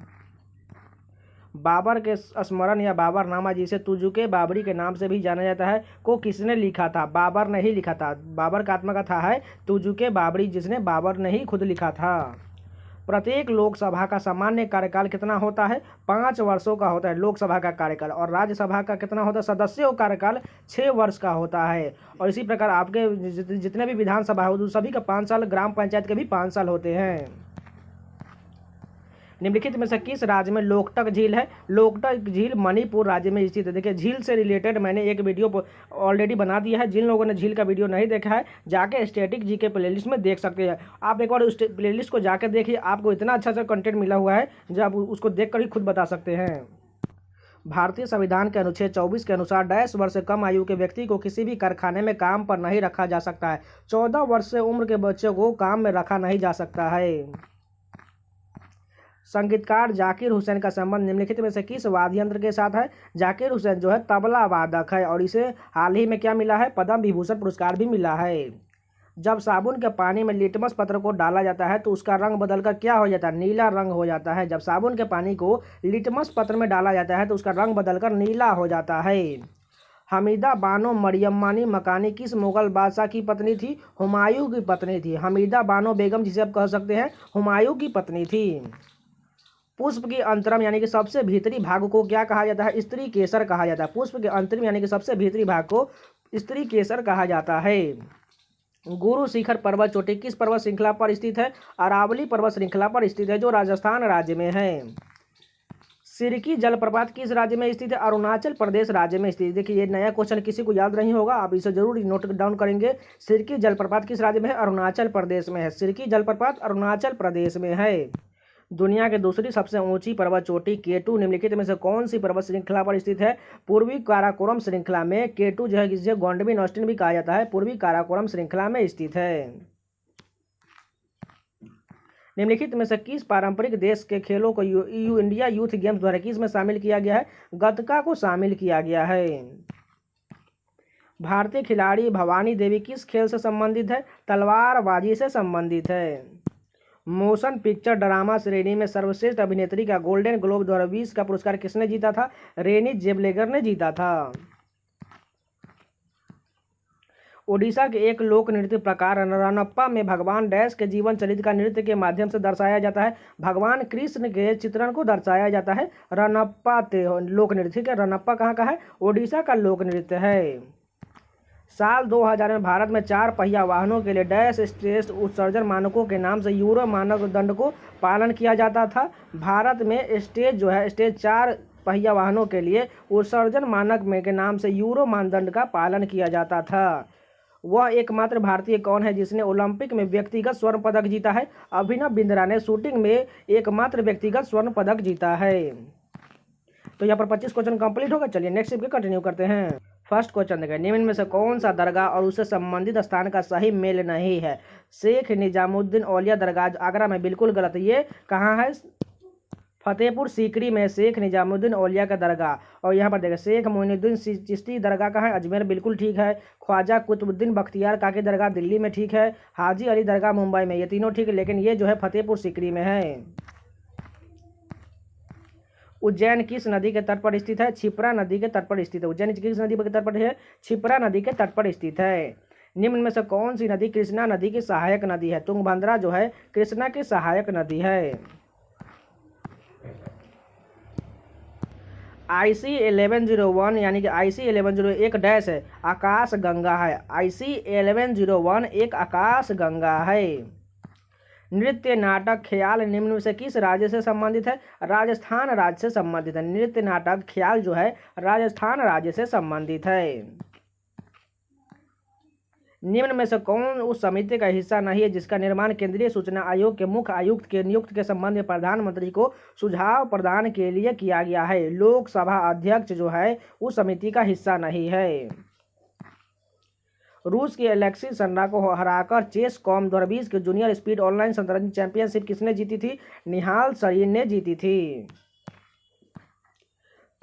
बाबर के स्मरण या बाबरनामा, जिसे तुजुके बाबरी के नाम से भी जाना जाता है, को किसने लिखा था? बाबर ने ही लिखा था। बाबर का आत्मकथा है तुजुके बाबरी, जिसने बाबर ने ही खुद लिखा था। प्रत्येक लोकसभा का सामान्य कार्यकाल कितना होता है? 5 वर्षों का होता है लोकसभा का कार्यकाल। और राज्यसभा का कितना होता है? सदस्यों का कार्यकाल 6 वर्ष का होता है। और इसी प्रकार आपके जितने भी विधानसभा हो सभी का 5 साल, ग्राम पंचायत के भी 5 साल होते हैं। निम्नलिखित में से किस राज्य में लोकटक झील है? लोकटक झील मणिपुर राज्य में स्थित है। देखिए, झील से रिलेटेड मैंने एक वीडियो ऑलरेडी बना दिया है। जिन लोगों ने झील का वीडियो नहीं देखा है, जाके स्टैटिक जी के प्लेलिस्ट में देख सकते हैं। आप एक बार उस प्लेलिस्ट को जाकर देखिए, आपको इतना अच्छा सा कंटेंट मिला हुआ है जो आप उसको देख कर ही खुद बता सकते हैं। भारतीय संविधान के अनुच्छेद 24 के अनुसार 10 वर्ष से कम आयु के व्यक्ति को किसी भी कारखाने में काम पर नहीं रखा जा सकता है। 14 वर्ष से उम्र के बच्चों को काम में रखा नहीं जा सकता है। संगीतकार जाकिर हुसैन का संबंध निम्नलिखित में से किस वाद्य यंत्र के साथ है? जाकिर हुसैन जो है तबला वादक है और इसे हाल ही में क्या मिला है? पद्म विभूषण पुरस्कार भी मिला है। जब साबुन के पानी में लिटमस पत्र को डाला जाता है तो उसका रंग बदलकर क्या हो जाता है? नीला रंग हो जाता है। जब साबुन के पानी को लिटमस पत्र में डाला जाता है तो उसका रंग बदलकर नीला हो जाता है। हमीदा बानो मरियम्मानी मकानी किस मुगल बादशाह की पत्नी थी? हुमायूं की पत्नी थी। हमीदा बानो बेगम, जिसे आप कह सकते हैं, हुमायूं की पत्नी थी। पुष्प की अंतरम यानी कि सबसे भीतरी भाग को क्या कहा जाता है? स्त्री केसर कहा जाता है। पुष्प के अंतरम यानी कि सबसे भीतरी भाग को स्त्री केसर कहा जाता है। गुरु शिखर पर्वत चोटी किस पर्वत श्रृंखला पर स्थित है? अरावली पर्वत श्रृंखला पर स्थित है, जो राजस्थान राज्य में है। सिरकी जलप्रपात किस राज्य में स्थित है? अरुणाचल प्रदेश राज्य में स्थित है। देखिए, ये नया क्वेश्चन किसी को याद नहीं होगा, आप इसे जरूर नोट डाउन करेंगे। सिरकी जलप्रपात किस राज्य में है? अरुणाचल प्रदेश में है। सिरकी जलप्रपात अरुणाचल प्रदेश में है। दुनिया की दूसरी सबसे ऊंची पर्वत चोटी केटू निम्नलिखित में से कौन सी पर्वत श्रृंखला पर स्थित है? पूर्वी काराकोरम श्रृंखला में। केटू जो है, जिसे गोंडमिन ऑस्टिन भी कहा जाता है, पूर्वी काराकोरम श्रृंखला में स्थित है। निम्नलिखित में से किस पारंपरिक देश के खेलों को इंडिया यूथ गेम्स 2021 में शामिल किया गया है? गतका को शामिल किया गया है। भारतीय खिलाड़ी भवानी देवी किस खेल से संबंधित है? तलवारबाजी से संबंधित है। मोशन पिक्चर ड्रामा श्रेणी में सर्वश्रेष्ठ अभिनेत्री का गोल्डन ग्लोब 2020 का पुरस्कार किसने जीता था? रेनी जेबलेगर ने जीता था। ओडिशा के एक लोक नृत्य प्रकार रनप्पा में भगवान डैश के जीवन चरित्र का नृत्य के माध्यम से दर्शाया जाता है। भगवान कृष्ण के चित्रण को दर्शाया जाता है रनप्पा लोक नृत्य। ठीक है, रनप्पा कहाँ का है? ओडिशा का लोक नृत्य है। साल 2000 में भारत में 4 पहिया वाहनों के लिए डैश स्टेज उत्सर्जन मानकों के नाम से यूरो मानक दंड को पालन किया जाता था। भारत में स्टेज जो है, स्टेज 4 पहिया वाहनों के लिए उत्सर्जन मानक में के नाम से यूरो मानदंड का पालन किया जाता था। वह एकमात्र भारतीय कौन है जिसने ओलंपिक में व्यक्तिगत स्वर्ण पदक जीता है? अभिनव बिंद्रा ने शूटिंग में एकमात्र व्यक्तिगत स्वर्ण पदक जीता है। तो यहाँ पर 25 क्वेश्चन कंप्लीट होगा। चलिए नेक्स्ट स्टेप कंटिन्यू करते हैं। फर्स्ट क्वेश्चन देखें, निम्न में से कौन सा दरगाह और उससे संबंधित स्थान का सही मेल नहीं है? शेख निजामुद्दीन औलिया दरगाह आगरा में, बिल्कुल गलत। ये कहाँ है? फतेहपुर सीकरी में शेख निजामुद्दीन औलिया का दरगाह। और यहाँ पर देखें, शेख मोइनुद्दीन चिश्ती दरगाह कहाँ है? अजमेर, बिल्कुल ठीक है। ख्वाजा कुतुबुद्दीन बख्तियार काकी दरगाह दिल्ली में, ठीक है। हाजी अली दरगाह मुंबई में, ये तीनों ठीक है, लेकिन ये जो है फतेहपुर सीकरी में है। उज्जैन किस नदी के तट पर स्थित है? क्षिप्रा नदी के तट पर स्थित है। उज्जैन किस नदी के तट पर है? क्षिप्रा नदी के तट पर स्थित है। निम्न में से कौन सी नदी कृष्णा नदी की सहायक नदी है? तुंगभद्रा जो है कृष्णा की सहायक नदी है। IC 1101 यानी कि IC 1101 एक डैश है, आकाश गंगा है। IC 1101 एक आकाश गंगा है। नृत्य नाटक ख्याल निम्न में से किस राज्य से संबंधित है? राजस्थान राज्य से संबंधित है। नृत्य नाटक ख्याल जो है राजस्थान राज्य से संबंधित है। निम्न में से कौन उस समिति का हिस्सा नहीं है जिसका निर्माण केंद्रीय सूचना आयोग के मुख्य आयुक्त के नियुक्त के संबंध में प्रधानमंत्री को सुझाव प्रदान के लिए किया गया है? लोकसभा अध्यक्ष जो है उस समिति का हिस्सा नहीं है। रूस की एलेक्सी सन्ना को हराकर चेस कॉम 2020 के जूनियर स्पीड ऑनलाइन शतरंज चैंपियनशिप किसने जीती थी? निहाल सरीन ने जीती थी।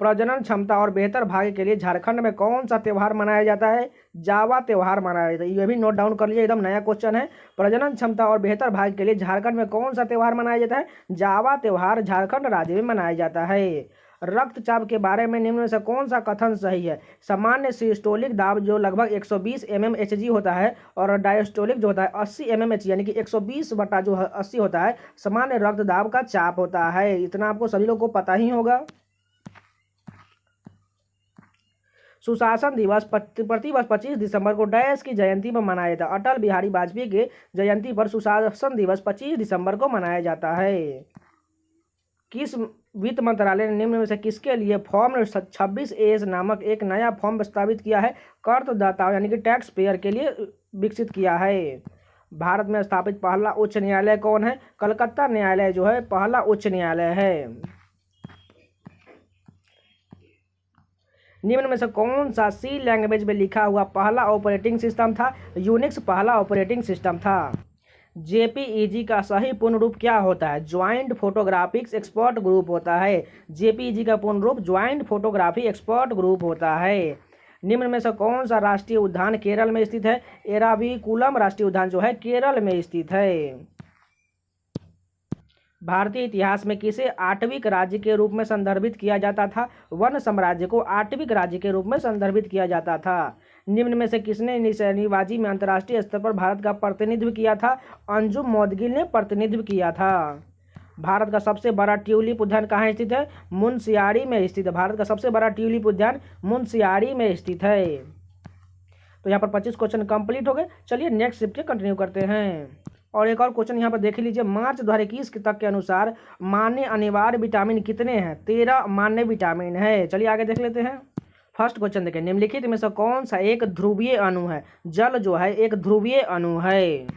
प्रजनन क्षमता और बेहतर भाग्य के लिए झारखंड में कौन सा त्यौहार मनाया जाता है? जावा त्यौहार मनाया जाता है। ये भी नोट डाउन कर लीजिए, एकदम नया क्वेश्चन है। प्रजनन क्षमता और बेहतर भाग्य के लिए झारखंड में कौन सा त्यौहार मनाया जाता है? जावा त्यौहार झारखंड राज्य में मनाया जाता है। रक्तचाप के बारे में निम्न में से कौन सा कथन सही है? सामान्य सिस्टोलिक दाब जो लगभग 120 mmHg होता है और डायस्टोलिक जो होता है 80 mmHg यानी कि 120 बटा जो 80 होता है सामान्य रक्त दाब का चाप होता है। इतना आपको सभी लोग को पता ही होगा। सुशासन दिवस प्रतिवर्ष 25 दिसंबर को डैश की जयंती पर मनाया जाता है। अटल बिहारी वाजपेयी के जयंती पर सुशासन दिवस 25 दिसंबर को मनाया जाता है। किस वित्त मंत्रालय ने निम्न में से किसके लिए फॉर्म 26A नामक एक नया फॉर्म प्रस्तावित किया है? करदाताओं यानी कि टैक्स पेयर के लिए विकसित किया है। भारत में स्थापित पहला उच्च न्यायालय कौन है? कलकत्ता न्यायालय जो है पहला उच्च न्यायालय है। निम्न में से कौन सा सी लैंग्वेज में लिखा हुआ पहला ऑपरेटिंग सिस्टम था? यूनिक्स पहला ऑपरेटिंग सिस्टम था। जेपीईजी का सही पूर्ण रूप क्या होता है? ज्वाइंट फोटोग्राफिक्स एक्सपर्ट ग्रुप होता है। जेपीईजी का पूर्ण रूप ज्वाइंट फोटोग्राफी एक्सपर्ट ग्रुप होता है। निम्न में से कौन सा राष्ट्रीय उद्यान केरल में स्थित है? एराविकुलम राष्ट्रीय उद्यान जो है केरल में स्थित है। भारतीय इतिहास में किसे आठवीं राज्य के रूप में संदर्भित किया जाता था? वन साम्राज्य को आठवीं राज्य के रूप में संदर्भित किया जाता था। निम्न में से किसने निशानेबाजी में अंतर्राष्ट्रीय स्तर पर भारत का प्रतिनिधित्व किया था? अंजुम मौदगिल ने प्रतिनिधित्व किया था। भारत का सबसे बड़ा ट्यूलिप उद्यान कहाँ स्थित है? मुनस्यारी में स्थित है। भारत का सबसे बड़ा ट्यूलिप उद्यान मुनस्यारी में स्थित है। तो यहाँ पर 25 क्वेश्चन कंप्लीट हो गए। चलिए नेक्स्ट शिफ्ट के कंटिन्यू करते हैं। और एक और क्वेश्चन यहाँ पर देख लीजिए। मार्च 2021 तक के अनुसार मान्य अनिवार्य विटामिन कितने हैं? 13 मान्य विटामिन है। चलिए आगे देख लेते हैं। फर्स्ट क्वेश्चन देखें, निम्नलिखित में से कौन सा एक ध्रुवीय अणु है? जल जो है एक ध्रुवीय अणु है।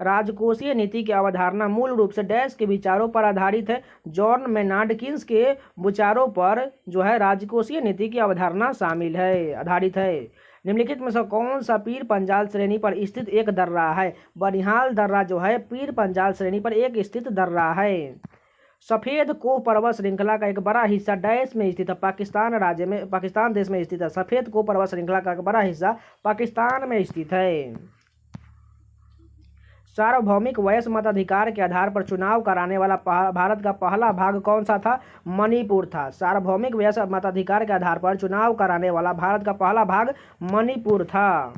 राजकोषीय नीति की अवधारणा मूल रूप से डैश के विचारों पर आधारित है। जॉन मेनार्ड किन्स के विचारों पर जो है राजकोषीय नीति की अवधारणा शामिल है, आधारित है। निम्नलिखित में से कौन सा पीर पंजाल श्रेणी पर स्थित एक दर्रा है? बनिहाल दर्रा जो है पीर पंजाल श्रेणी पर एक स्थित दर्रा है। सफेद कोह पर्वत श्रृंखला का एक बड़ा हिस्सा डैश में स्थित है? पाकिस्तान देश में स्थित है। सफेद कोह पर्वत श्रृंखला का एक बड़ा हिस्सा पाकिस्तान में स्थित है। सार्वभौमिक वयस्क मताधिकार के आधार पर चुनाव कराने वाला भारत का पहला भाग कौन सा था? मणिपुर था। सार्वभौमिक वयस्क मताधिकार के आधार पर चुनाव कराने वाला भारत का पहला भाग मणिपुर था।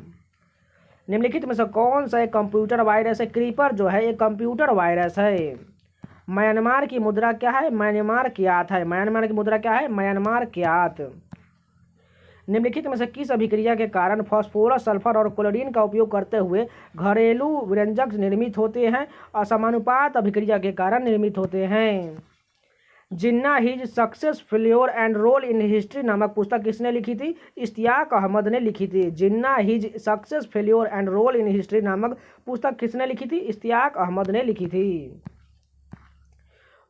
निम्नलिखित में से कौन सा एक कंप्यूटर वायरस है? क्रीपर जो है एक कंप्यूटर वायरस है। म्यांमार की मुद्रा क्या है? म्यांमार क्यात है। म्यांमार की मुद्रा क्या है? म्यांमार क्यात। निम्नलिखित में से किस अभिक्रिया के कारण फास्फोरस, सल्फर और क्लोरीन का उपयोग करते हुए घरेलू व्यंजक निर्मित होते हैं? असमानुपात अभिक्रिया के कारण निर्मित होते हैं। Jinnah his success failure and role in history नामक पुस्तक किसने लिखी थी? इश्तियाक अहमद ने लिखी थी। Jinnah his success failure and role in history नामक पुस्तक किसने लिखी थी? इश्तियाक अहमद ने लिखी थी।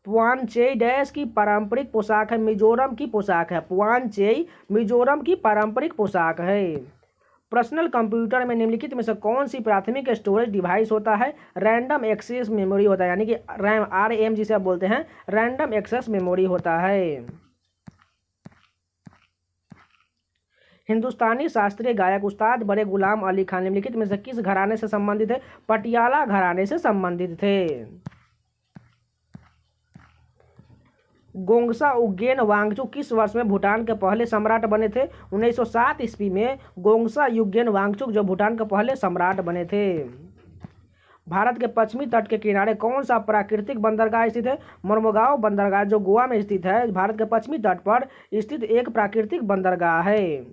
पुआनचेई डैश की पारंपरिक पोशाक है? मिजोरम की पोशाक है। पुआनचेई मिजोरम की पारंपरिक पोशाक है। पर्सनल कंप्यूटर में निम्नलिखित में से कौन सी प्राथमिक स्टोरेज डिवाइस होता है? रैंडम एक्सेस मेमोरी होता है, यानी कि रैम, RM जिसे आप बोलते हैं, रैंडम एक्सेस मेमोरी होता है। हिंदुस्तानी शास्त्रीय गायक उस्ताद बड़े गुलाम अली खान निम्नलिखित में से किस घराने से संबंधित है? पटियाला घराने से संबंधित थे। गोंगसा उग्गेन वांगचुक किस वर्ष में भूटान के पहले सम्राट बने थे? 1907 ईस्वी में गोंगसा युग्गेन वांगचुक जो भूटान के पहले सम्राट बने थे। भारत के पश्चिमी तट के किनारे कौन सा प्राकृतिक बंदरगाह स्थित है? मर्मुगांव बंदरगाह जो गोवा में स्थित है, भारत के पश्चिमी तट पर स्थित एक प्राकृतिक बंदरगाह है।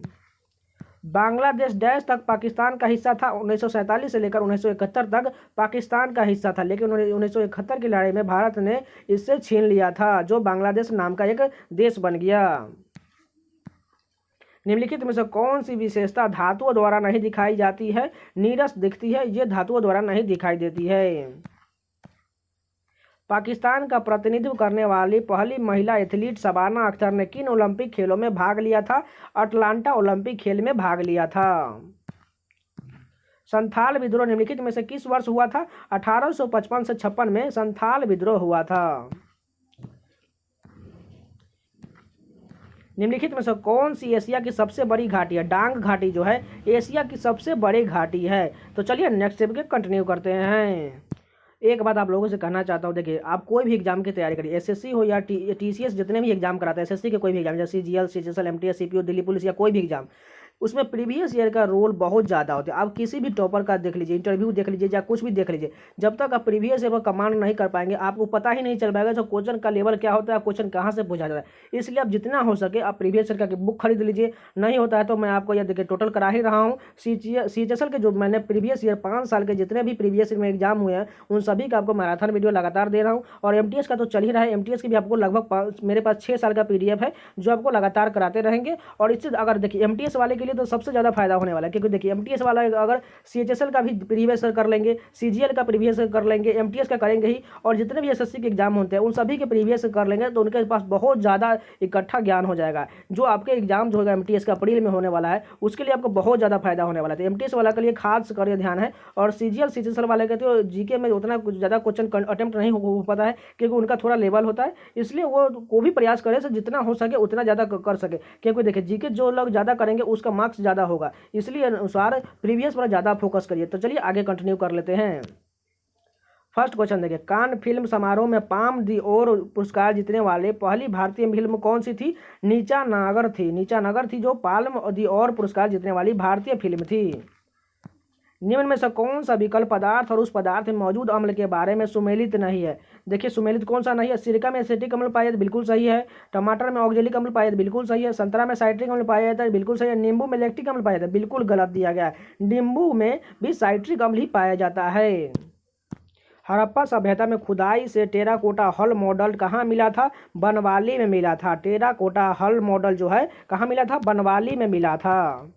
बांग्लादेश डैश तक पाकिस्तान का हिस्सा था? 1947 से लेकर 1971 तक पाकिस्तान का हिस्सा था, लेकिन 1971 की लड़ाई में भारत ने इससे छीन लिया था, जो बांग्लादेश नाम का एक देश बन गया। निम्नलिखित में से कौन सी विशेषता धातुओं द्वारा नहीं दिखाई जाती है? नीरस दिखती है, ये धातुओं द्वारा नहीं दिखाई देती है। पाकिस्तान का प्रतिनिधित्व करने वाली पहली महिला एथलीट शबाना अख्तर ने किन ओलंपिक खेलों में भाग लिया था? अटलांटा ओलंपिक खेल में भाग लिया था। संथाल विद्रोह निम्नलिखित में से किस वर्ष हुआ था? 1855 से 56 में संथाल विद्रोह हुआ था। निम्नलिखित में से कौन सी एशिया की सबसे बड़ी घाटी है? डांग घाटी जो है एशिया की सबसे बड़ी घाटी है। तो चलिए नेक्स्ट स्टेप के कंटिन्यू करते हैं। एक बात आप लोगों से कहना चाहता हूँ, देखिए आप कोई भी एग्जाम की तैयारी करिए, एसएससी हो या टीसीएस, जितने भी एग्जाम कराते हैं, एसएससी के कोई भी एग्जाम जैसे CGL, CGL, MTS, CPO, Delhi police या कोई भी एग्जाम, उसमें प्रीवियस ईयर का रोल बहुत ज़्यादा होता है। आप किसी भी टॉपर का देख लीजिए, इंटरव्यू देख लीजिए या कुछ भी देख लीजिए, जब तक आप प्रीवियस ईयर का कमांड नहीं कर पाएंगे आपको पता ही नहीं चल पाएगा जो क्वेश्चन का लेवल क्या होता है, क्वेश्चन कहाँ से पूछा जाता है। इसलिए आप जितना हो सके आप प्रीवियस ईयर का बुक खरीद लीजिए। नहीं होता है तो मैं आपको यह देखिए टोटल करा ही रहा हूँ, सीएचएसएल के जो मैंने प्रीवियस ईयर 5 साल के जितने भी प्रीवियस ईयर में एग्जाम हुए हैं उन सभी का आपको मैराथन वीडियो लगातार दे रहा हूँ। और एमटीएस का तो चल ही रहा है, एमटीएस की भी आपको लगभग मेरे पास 6 साल का पीडीएफ है जो आपको लगातार कराते रहेंगे। और इससे अगर देखिए एमटीएस वाले के लिए तो सबसे ज़्यादा फायदा होने वाला है, क्योंकि देखिए एमटीएस वाला अगर सीएचएसएल का भी प्रीवियस कर लेंगे, सीजीएल का प्रीवियस कर लेंगे, एमटीएस का करेंगे ही, और जितने भी एसएससी के एग्जाम होते हैं उन सभी के प्रीवियस कर लेंगे तो उनके पास बहुत ज़्यादा इकट्ठा ज्ञान हो जाएगा। जो आपके एग्जाम जो होगा एमटीएस का अप्रैल में होने वाला है उसके लिए आपको बहुत ज़्यादा फायदा होने वाला है। तो एमटीएस वाला के लिए खास कर ध्यान है। और सीजीएल, सीएचएसएल वाले के तो जीके में उतना कुछ ज़्यादा क्वेश्चन अटेम्प्ट नहीं हो पाता है क्योंकि उनका थोड़ा लेवल होता है, इसलिए वो भी प्रयास करे जितना हो सके उतना ज़्यादा कर सके, क्योंकि देखिए जीके जो लोग ज़्यादा करेंगे उसका मार्क्स ज़्यादा होगा, इसलिए अनुसार प्रीवियस पर ज़्यादा फोकस करिए। तो चलिए आगे कंटिन्यू कर लेते हैं। फर्स्ट क्वेश्चन देखिए, कान फिल्म समारोह में पाम दी और पुरस्कार जीतने वाले पहली भारतीय फिल्म कौन सी थी? नीचा नागर थी। नीचा नागर थी जो पाल्म दी और पुरस्कार जीतने वाली भारतीय फिल्म थी। निम्न में से कौन सा विकल्प पदार्थ और उस पदार्थ में मौजूद अम्ल के बारे में सुमेलित नहीं है? देखिए सुमेलित कौन सा नहीं है? सिरका में एसिटिक अम्ल पाया जाता है, बिल्कुल सही है। टमाटर में ऑक्जेलिक अम्ल पाया जाता है, बिल्कुल सही है। संतरा में साइट्रिक अम्ल पाया जाता है, बिल्कुल सही है। नींबू में लैक्टिक अम्ल पाया जाता है, बिल्कुल गलत दिया गया है। नींबू में भी साइट्रिक अम्ल ही पाया जाता है। हड़प्पा सभ्यता में खुदाई से टेराकोटा हल मॉडल कहाँ मिला था? बनवाली में मिला था। टेराकोटा हल मॉडल जो है कहाँ मिला था? बनवाली में मिला था।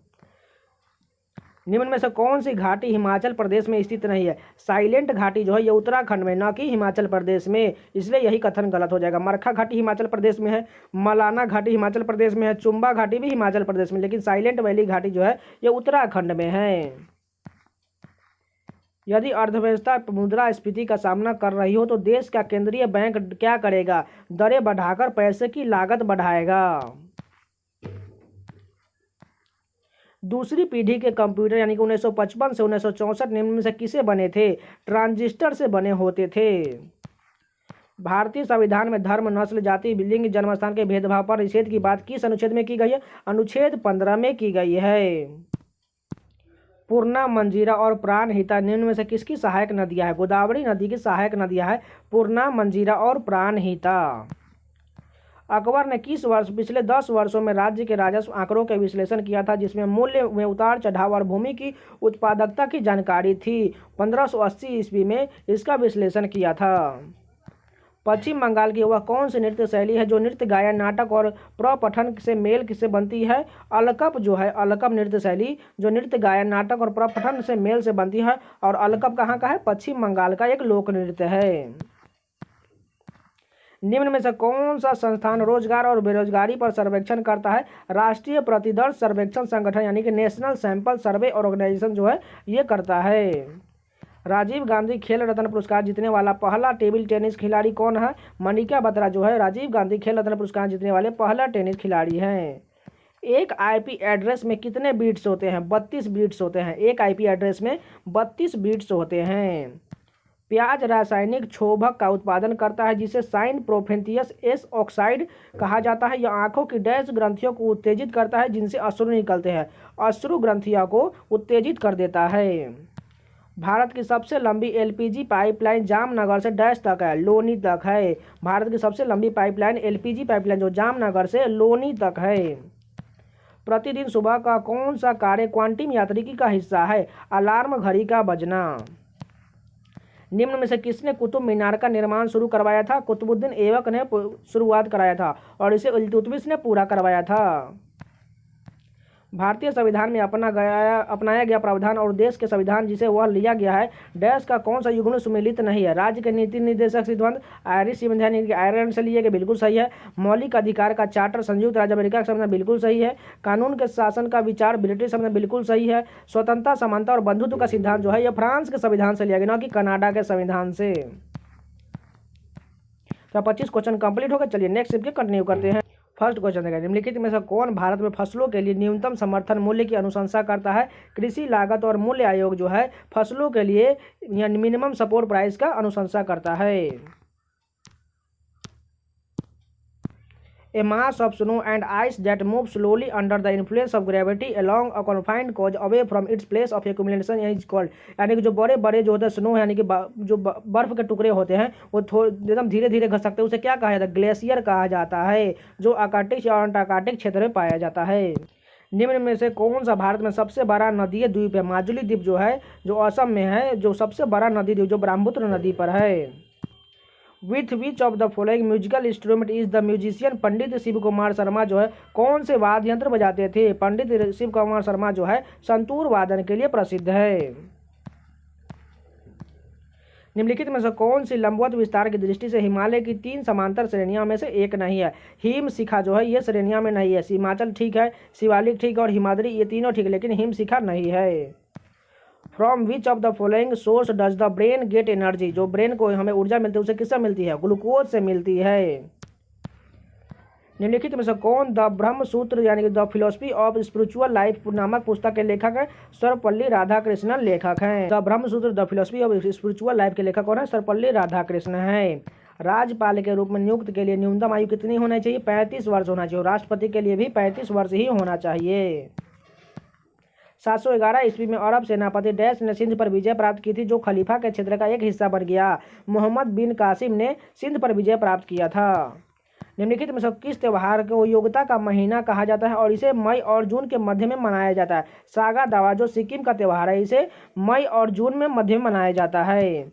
निम्न में से कौन सी घाटी हिमाचल प्रदेश में स्थित नहीं है? साइलेंट घाटी जो है ये उत्तराखंड में, न कि हिमाचल प्रदेश में, इसलिए यही कथन गलत हो जाएगा। मरखा घाटी हिमाचल प्रदेश में है, मलाना घाटी हिमाचल प्रदेश में है, चुम्बा घाटी भी हिमाचल प्रदेश में, लेकिन साइलेंट वैली घाटी जो है ये उत्तराखंड में है। यदि अर्थव्यवस्था मुद्रास्फीति का सामना कर रही हो तो देश का केंद्रीय बैंक क्या करेगा? दरें बढ़ाकर पैसे की लागत बढ़ाएगा। दूसरी पीढ़ी के कंप्यूटर यानी कि 1955 से 1964 निम्न में से किसे बने थे? ट्रांजिस्टर से बने होते थे। भारतीय संविधान में धर्म, नस्ल, जाति, लिंग, जन्मस्थान के भेदभाव पर निषेध की बात किस अनुच्छेद में की गई है? अनुच्छेद 15 में की गई है। पूर्णा, मंजीरा और प्राणहिता निम्न में से किसकी सहायक नदियां है? गोदावरी नदी की सहायक नदियां है पूर्णा, मंजीरा और प्राणहिता। अकबर ने किस वर्ष पिछले 10 वर्षों में राज्य के राजस्व आंकड़ों का विश्लेषण किया था जिसमें मूल्य में उतार चढ़ाव और भूमि की उत्पादकता की जानकारी थी? 1580 ईस्वी में इसका विश्लेषण किया था। पश्चिम बंगाल की वह कौन सी नृत्य शैली है जो नृत्य, गायन, नाटक और प्रपठन से मेल से बनती है? अलकप जो है, अलकप नृत्य शैली जो नृत्य, गायन, नाटक और प्रपठन से मेल से बनती है। और अलकप कहाँ का है? पश्चिम बंगाल का एक लोक नृत्य है। निम्न में से कौन सा संस्थान रोजगार और बेरोजगारी पर सर्वेक्षण करता है? राष्ट्रीय प्रतिदर्श सर्वेक्षण संगठन यानी कि नेशनल सैंपल सर्वे ऑर्गेनाइजेशन जो है ये करता है। राजीव गांधी खेल रत्न पुरस्कार जीतने वाला पहला टेबल टेनिस खिलाड़ी कौन है? मनिका बत्रा जो है राजीव गांधी खेल रत्न पुरस्कार जीतने वाले पहला टेनिस खिलाड़ी हैं। एक आईपी एड्रेस में कितने बिट्स होते हैं? 32 बिट्स होते हैं। एक आईपी एड्रेस में 32 बिट्स होते हैं। प्याज रासायनिक क्षोभक का उत्पादन करता है जिसे साइन प्रोफेंथियस एस ऑक्साइड कहा जाता है। यह आंखों की डैश ग्रंथियों को उत्तेजित करता है जिनसे अश्रु निकलते हैं। अश्रु ग्रंथियों को उत्तेजित कर देता है। भारत की सबसे लंबी एलपीजी पाइपलाइन जामनगर से डैश तक है? लोनी तक है। भारत की सबसे लंबी पाइपलाइन एलपीजी पाइपलाइन जो जामनगर से लोनी तक है। प्रतिदिन सुबह का कौन सा कार्य क्वांटम यांत्रिकी का हिस्सा है? अलार्म घड़ी का बजना। निम्न में से किसने कुतुब मीनार का निर्माण शुरू करवाया था? कुतुबुद्दीन ऐबक ने शुरुआत कराया था और इसे इल्तुतमिश ने पूरा करवाया था। भारतीय संविधान में अपनाया गया प्रावधान और देश के संविधान जिसे वह लिया गया है डैश का कौन सा युग्म सुमेलित नहीं है? राज्य के नीति निर्देशक सिद्धांत आयरिश संविधान आयरलैंड से लिए गए, बिल्कुल सही है। मौलिक अधिकार का चार्टर संयुक्त राज्य अमेरिका का संविधान, बिल्कुल सही है। कानून के शासन का विचार ब्रिटिश संविधान, बिल्कुल सही है। स्वतंत्रता, समानता और बंधुत्व का सिद्धांत जो है यह फ्रांस के संविधान से लिया गया, न कि कनाडा के संविधान से। तो 25 क्वेश्चन कंप्लीट हो गए। चलिए नेक्स्ट स्टेप के कंटिन्यू करते हैं। फर्स्ट क्वेश्चन है, निम्नलिखित में से कौन भारत में फसलों के लिए न्यूनतम समर्थन मूल्य की अनुशंसा करता है? कृषि लागत और मूल्य आयोग जो है फसलों के लिए मिनिमम सपोर्ट प्राइस का अनुशंसा करता है। A mass of snow and ice that moves slowly under the influence of gravity along a confined course away from its place of accumulation is called, यानी कि जो बड़े बड़े जो होते हैं स्नो यानी कि जो बर्फ के टुकड़े होते हैं वो एकदम धीरे धीरे घसकते हैं, उसे क्या कहा जाता है? ग्लेशियर कहा जाता है, जो आर्कटिक और अंटार्कटिक क्षेत्र में पाया जाता है। निम्न में से कौन सा भारत में सबसे बड़ा नदीय द्वीप है? माजुली द्वीप जो है जो असम में है, जो सबसे बड़ा नदी द्वीप जो ब्रह्मपुत्र नदी पर है। With which of the following musical instrument is the musician? Pandit Shiv Kumar Sharma जो है कौन से वाद्य यंत्र बजाते थे? पंडित शिव कुमार शर्मा जो है संतूर वादन के लिए प्रसिद्ध है। निम्नलिखित में से कौन सी लंबवत विस्तार की दृष्टि से हिमालय की 3 समांतर श्रेणियों में से एक नहीं है? हिम शिखा जो है ये श्रेणियों में नहीं है। हिमाचल ठीक है, शिवालिक ठीक है और हिमाद्री, ये तीनों ठीक है, लेकिन हिम शिखा नहीं है। From which of the following source does the brain get energy? जो ब्रेन को हमें ऊर्जा मिलती है उसे किससे मिलती है? ग्लूकोज से मिलती है। निम्नलिखित में से कौन द ब्रह्म सूत्र यानी कि the philosophy of spiritual life नामक पुस्तक के लेखक है? सर्वपल्ली राधाकृष्णन लेखक हैं। द ब्रह्म सूत्र the philosophy of spiritual life के लेखक कौन है? सर्वपल्ली राधाकृष्ण है। राज्यपाल के रूप में नियुक्त के लिए न्यूनतम आयु कितनी होना चाहिए? 35 वर्ष होना चाहिए। राष्ट्रपति के लिए भी 35 वर्ष ही होना चाहिए। 711 ईस्वी में अरब सेनापति डैश ने सिंध पर विजय प्राप्त की थी, जो खलीफा के क्षेत्र का एक हिस्सा बन गया। मोहम्मद बिन कासिम ने सिंध पर विजय प्राप्त किया था। निम्नलिखित में से किस त्यौहार को योग्यता का महीना कहा जाता है और इसे मई और जून के मध्य में मनाया जाता है? सागा दावा जो सिक्किम का त्यौहार है, इसे मई और जून में मध्य में मनाया जाता है।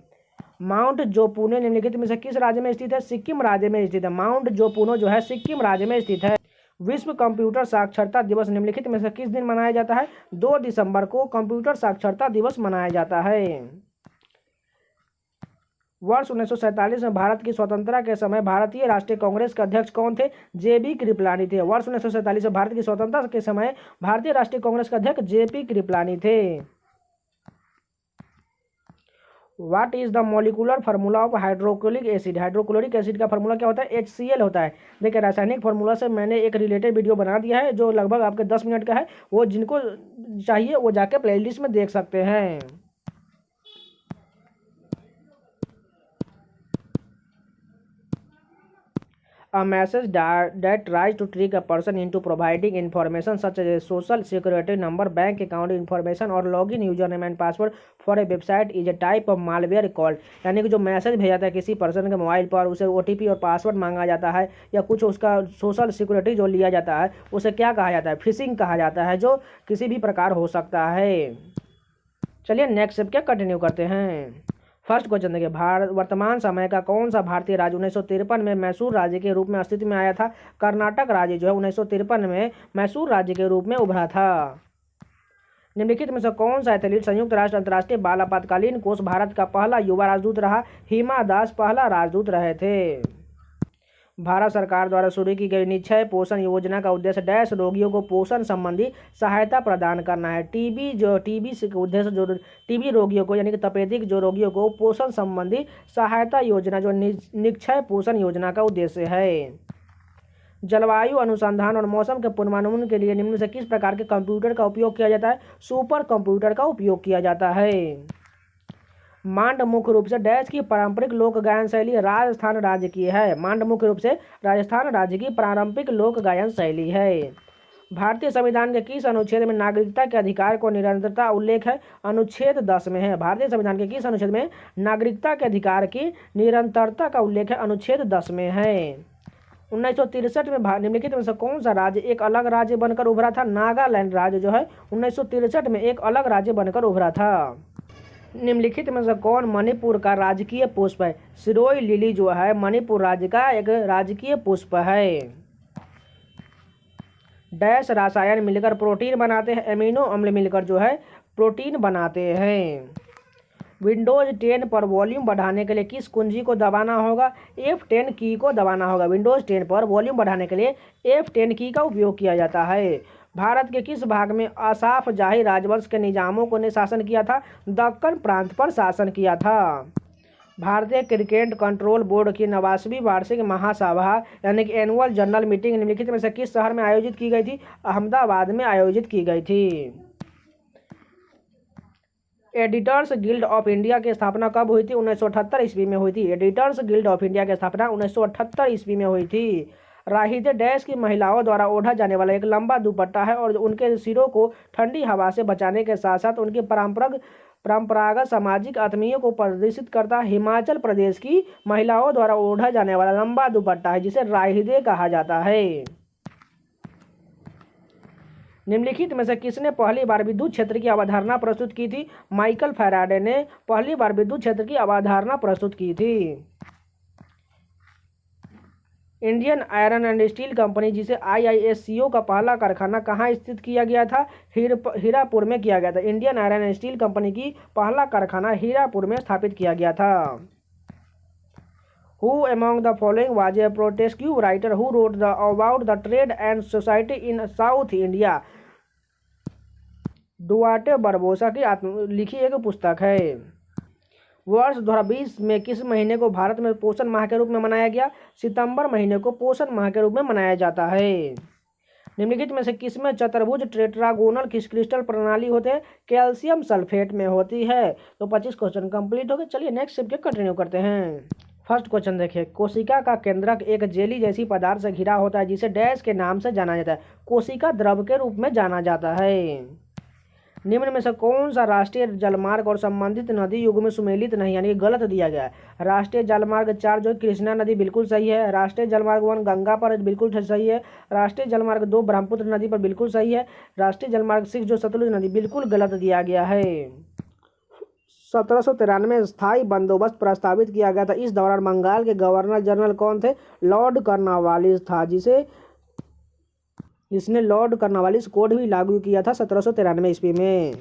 माउंट जोपुनो निम्नलिखित में से किस राज्य में स्थित है? सिक्किम राज्य में स्थित है। माउंट जोपुनो जो है सिक्किम राज्य में स्थित है। विश्व कंप्यूटर साक्षरता दिवस निम्नलिखित में से किस दिन मनाया जाता है? 2 दिसंबर को कंप्यूटर साक्षरता दिवस मनाया जाता है। वर्ष 1947 में भारत की स्वतंत्रता के समय भारतीय राष्ट्रीय कांग्रेस के अध्यक्ष कौन थे? जेपी कृपलानी थे। वर्ष 1947 में भारत की स्वतंत्रता के समय भारतीय राष्ट्रीय कांग्रेस के अध्यक्ष जेपी कृपलानी थे। What is the molecular formula of hydrochloric acid? Hydrochloric acid का फार्मूला क्या होता है? HCl होता है। देखिए रासायनिक फार्मूला से मैंने एक रिलेटेड वीडियो बना दिया है जो लगभग आपके 10 मिनट का है, वो जिनको चाहिए वो जाके प्लेलिस्ट में देख सकते हैं। A message that tries to trick a person into providing information such as a social security number, bank account information or login username and password for a website is a type of malware called, यानी कि जो message भेजा जाता है किसी person के mobile पर, उसे OTP और पासवर्ड मांगा जाता है या कुछ उसका सोशल सिक्योरिटी जो लिया जाता है उसे क्या कहा जाता है? फिशिंग कहा जाता है, जो किसी भी प्रकार हो सकता है। चलिए नेक्स्ट स्टेप क्या कंटिन्यू करते हैं। फर्स्ट क्वेश्चन देखिए, वर्तमान समय का कौन सा भारतीय राज्य 1953 में मैसूर राज्य के रूप में अस्तित्व में आया था? कर्नाटक राज्य जो है 1953 में मैसूर राज्य के रूप में उभरा था। निम्नलिखित में से कौन सा एथलीट संयुक्त राष्ट्र अंतर्राष्ट्रीय बाल आपातकालीन कोष भारत का पहला युवा राजदूत रहा? हिमा दास पहला राजदूत रहे थे। भारत सरकार द्वारा शुरू की गई निक्षय पोषण योजना का उद्देश्य डैश रोगियों को पोषण संबंधी सहायता प्रदान करना है। टीबी के उद्देश्य जो टीबी रोगियों को यानी कि तपेदिक जो रोगियों को पोषण संबंधी सहायता योजना जो निक्षय पोषण योजना का उद्देश्य है। जलवायु अनुसंधान और मौसम के पूर्वानुमान के लिए निम्न से किस प्रकार के कंप्यूटर का उपयोग किया जाता है? सुपर कंप्यूटर का उपयोग किया जाता है। मांड मुख्य रूप से डैश की पारंपरिक लोक गायन शैली राजस्थान राज्य की है। मांड मुख्य रूप से राजस्थान राज्य की पारंपरिक लोक गायन शैली है। भारतीय संविधान के किस अनुच्छेद में नागरिकता के अधिकार को निरंतरता उल्लेख है? अनुच्छेद 10 में है। भारतीय संविधान के किस अनुच्छेद में नागरिकता के अधिकार की निरंतरता का उल्लेख है? अनुच्छेद 10 में है। 1963 में निम्नलिखित में से कौन सा राज्य एक अलग राज्य बनकर उभरा था? नागालैंड राज्य जो है 1963 में एक अलग राज्य बनकर उभरा था। निम्नलिखित में से कौन मणिपुर का राजकीय पुष्प है? सिरोई लिली जो है मणिपुर राज्य का एक राजकीय पुष्प है। डैश रसायन मिलकर प्रोटीन बनाते हैं? एमिनो अम्ल मिलकर जो है प्रोटीन बनाते हैं। विंडोज 10 पर वॉल्यूम बढ़ाने के लिए किस कुंजी को दबाना होगा? F10 की को दबाना होगा। विंडोज 10 पर वॉल्यूम बढ़ाने के लिए F10 की का उपयोग किया जाता है। भारत के किस भाग में असाफ जाही राजवंश के निजामों को ने शासन किया था? दक्कन प्रांत पर शासन किया था। भारतीय क्रिकेट कंट्रोल बोर्ड की 89वीं वार्षिक महासभा यानी कि एनुअल जनरल मीटिंग निम्नलिखित में से किस शहर में आयोजित की गई थी? अहमदाबाद में आयोजित की गई थी। एडिटर्स गिल्ड ऑफ इंडिया की स्थापना कब हुई थी? 1978 ईस्वी में हुई थी। एडिटर्स गिल्ड ऑफ इंडिया की स्थापना 1978 ईस्वी में हुई थी। राहिदे डैश की महिलाओं द्वारा ओढ़ा जाने वाला एक लंबा दुपट्टा है और उनके सिरों को ठंडी हवा से बचाने के साथ साथ उनकी परंपरागत सामाजिक आत्मीय को प्रदर्शित करता है। हिमाचल प्रदेश की महिलाओं द्वारा ओढ़ा जाने वाला लंबा दुपट्टा है जिसे राहिदे कहा जाता है। निम्नलिखित में से किसने पहली बार विद्युत क्षेत्र की अवधारणा प्रस्तुत की थी? माइकल फैराडे ने पहली बार विद्युत क्षेत्र की अवधारणा प्रस्तुत की थी। Indian iron and steel company जिसे IISCO का पहला कारखाना कहाँ स्थित किया गया था? हीरापुर में किया गया था। Indian iron and steel company की पहला कारखाना हीरापुर में स्थापित किया गया था। Who among the following was a protestant writer who wrote about the trade and society in South India? Duarte बरबोसा की लिखी एक पुस्तक है। वर्ष 2020 में किस महीने को भारत में पोषण माह के रूप में मनाया गया? सितंबर महीने को पोषण माह के रूप में मनाया जाता है। निम्नलिखित में से किसमें चतुर्भुज टेट्रागोनल क्रिस्टल प्रणाली होते हैं? कैल्शियम सल्फेट में होती है। तो 25 क्वेश्चन कंप्लीट हो गए। चलिए नेक्स्ट स्टेप के कंटिन्यू करते हैं। फर्स्ट क्वेश्चन देखिए, कोशिका का केंद्रक एक जेली जैसी पदार्थ से घिरा होता है जिसे डैश के नाम से जाना जाता है। कोशिका द्रव के रूप में जाना जाता है। निम्न में से कौन सा राष्ट्रीय जलमार्ग और संबंधित नदी युग में सुमेलित नहीं यानी कि गलत दिया गया है? राष्ट्रीय जलमार्ग 4 जो कृष्णा नदी बिल्कुल सही है। राष्ट्रीय जलमार्ग 1 गंगा पर बिल्कुल सही है। राष्ट्रीय जलमार्ग 2 ब्रह्मपुत्र नदी पर बिल्कुल सही है। राष्ट्रीय जलमार्ग 6 जो सतलुज नदी बिल्कुल गलत दिया गया है। 1793 में स्थायी बंदोबस्त प्रस्तावित किया गया था। इस दौरान बंगाल के गवर्नर जनरल कौन थे? लॉर्ड कॉर्नवालिस था, जिसने लॉर्ड कॉर्नवालिस कोड भी लागू किया था 1793 ईस्वी में।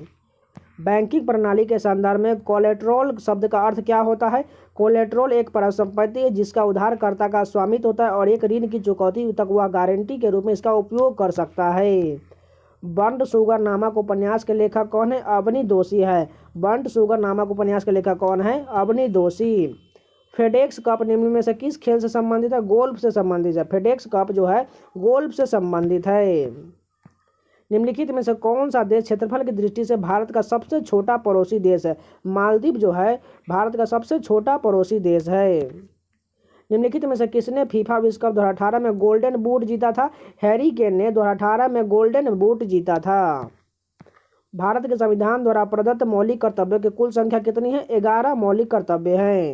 बैंकिंग प्रणाली के संदर्भ में कोलेट्रल शब्द का अर्थ क्या होता है? कोलेट्रल एक परिसंपत्ति है जिसका उधारकर्ता का स्वामित्व होता है और एक ऋण की चुकौती तक वह गारंटी के रूप में इसका उपयोग कर सकता है। बंट शुगर नामक उपन्यास के लेखक कौन है? अवनी दोषी है। बंट शुगर नामक उपन्यास के लेखक कौन है? अवनी दोषी। फेडेक्स कप निम्न में से किस खेल से संबंधित है? गोल्फ से संबंधित है। फेडेक्स कप जो है गोल्फ से संबंधित है। निम्नलिखित में से कौन सा देश क्षेत्रफल की दृष्टि से भारत का सबसे छोटा पड़ोसी देश है? मालदीव जो है भारत का सबसे छोटा पड़ोसी देश है। निम्नलिखित में से किसने फीफा विश्व कप 2018 में गोल्डन बूट जीता था? हैरी केन ने 2018 में गोल्डन बूट जीता था। भारत के संविधान द्वारा प्रदत्त मौलिक कर्तव्यों की कुल संख्या कितनी है? 11 मौलिक कर्तव्य हैं।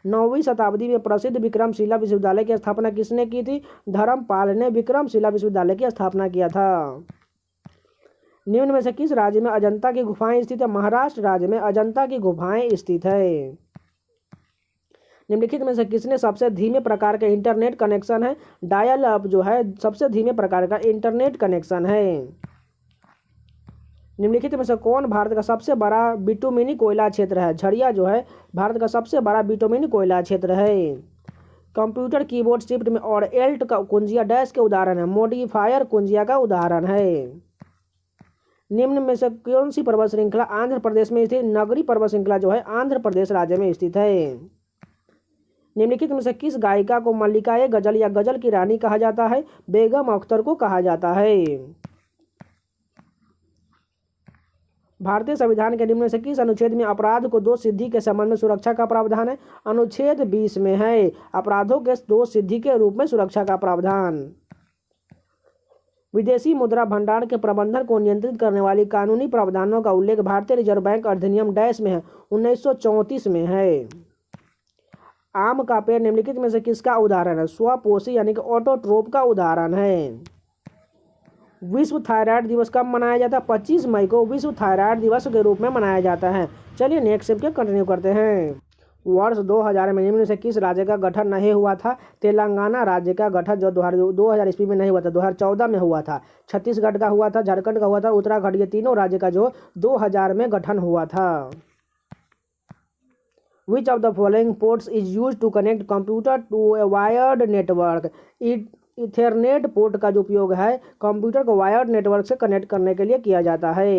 9वीं शताब्दी में प्रसिद्ध विक्रमशिला विश्वविद्यालय की स्थापना किसने की थी? धर्मपाल ने विक्रमशिला विश्वविद्यालय की स्थापना किया था। निम्न में से किस राज्य में अजंता की गुफाएं स्थित है? महाराष्ट्र राज्य में अजंता की गुफाएं स्थित है। निम्नलिखित में से किसने सबसे धीमे प्रकार का इंटरनेट कनेक्शन है? डायल अप जो है सबसे धीमे प्रकार का इंटरनेट कनेक्शन है। निम्नलिखित में से कौन भारत का सबसे बड़ा बिटुमिनी कोयला क्षेत्र है? झरिया जो है भारत का सबसे बड़ा बिटुमिनी कोयला क्षेत्र है। कंप्यूटर कीबोर्ड शिफ्ट में और एल्ट का कुंजिया डैश के उदाहरण है? मॉडिफायर कुंजिया का उदाहरण है। निम्न में से कौन सी पर्वत श्रृंखला आंध्र प्रदेश में स्थित? नगरी पर्वत श्रृंखला जो है आंध्र प्रदेश राज्य में स्थित है। निम्नलिखित में से किस गायिका को मल्लिकाए गजल या गजल की रानी कहा जाता है? बेगम अख्तर को कहा जाता है। भारतीय संविधान के निम्न में से किस अनुच्छेद में अपराध को 2 सिद्धि के संबंध में सुरक्षा का प्रावधान है? अनुच्छेद 20 में है अपराधों के 2 सिद्धि के रूप में सुरक्षा का प्रावधान। विदेशी मुद्रा भंडार के प्रबंधन को नियंत्रित करने वाली कानूनी प्रावधानों का उल्लेख भारतीय रिजर्व बैंक अधिनियम डैश में है? 1934 में है। आम का पेड़ निम्नलिखित में से किसका उदाहरण है? स्वपोषी यानी कि ऑटोट्रोप का उदाहरण है। विश्व थायराइड दिवस कब मनाया जाता है? 25 मई को विश्व थायराइड दिवस के रूप में मनाया जाता है। चलिए नेक्स्ट स्टेप के कंटिन्यू करते हैं। वर्ष 2000 में निम्न से किस राज्य का गठन नहीं हुआ था? तेलंगाना राज्य का गठन जो 2000 ईस्वी में नहीं हुआ था, 2014 में हुआ था। छत्तीसगढ़ का हुआ था, झारखंड का हुआ था, उत्तराखंड, ये तीनों राज्य का जो 2000 में गठन हुआ था। Which of the following ports is used to connect computer to a wired network? Ethernet port का जो उपयोग है कंप्यूटर को वायर्ड नेटवर्क से कनेक्ट करने के लिए किया जाता है।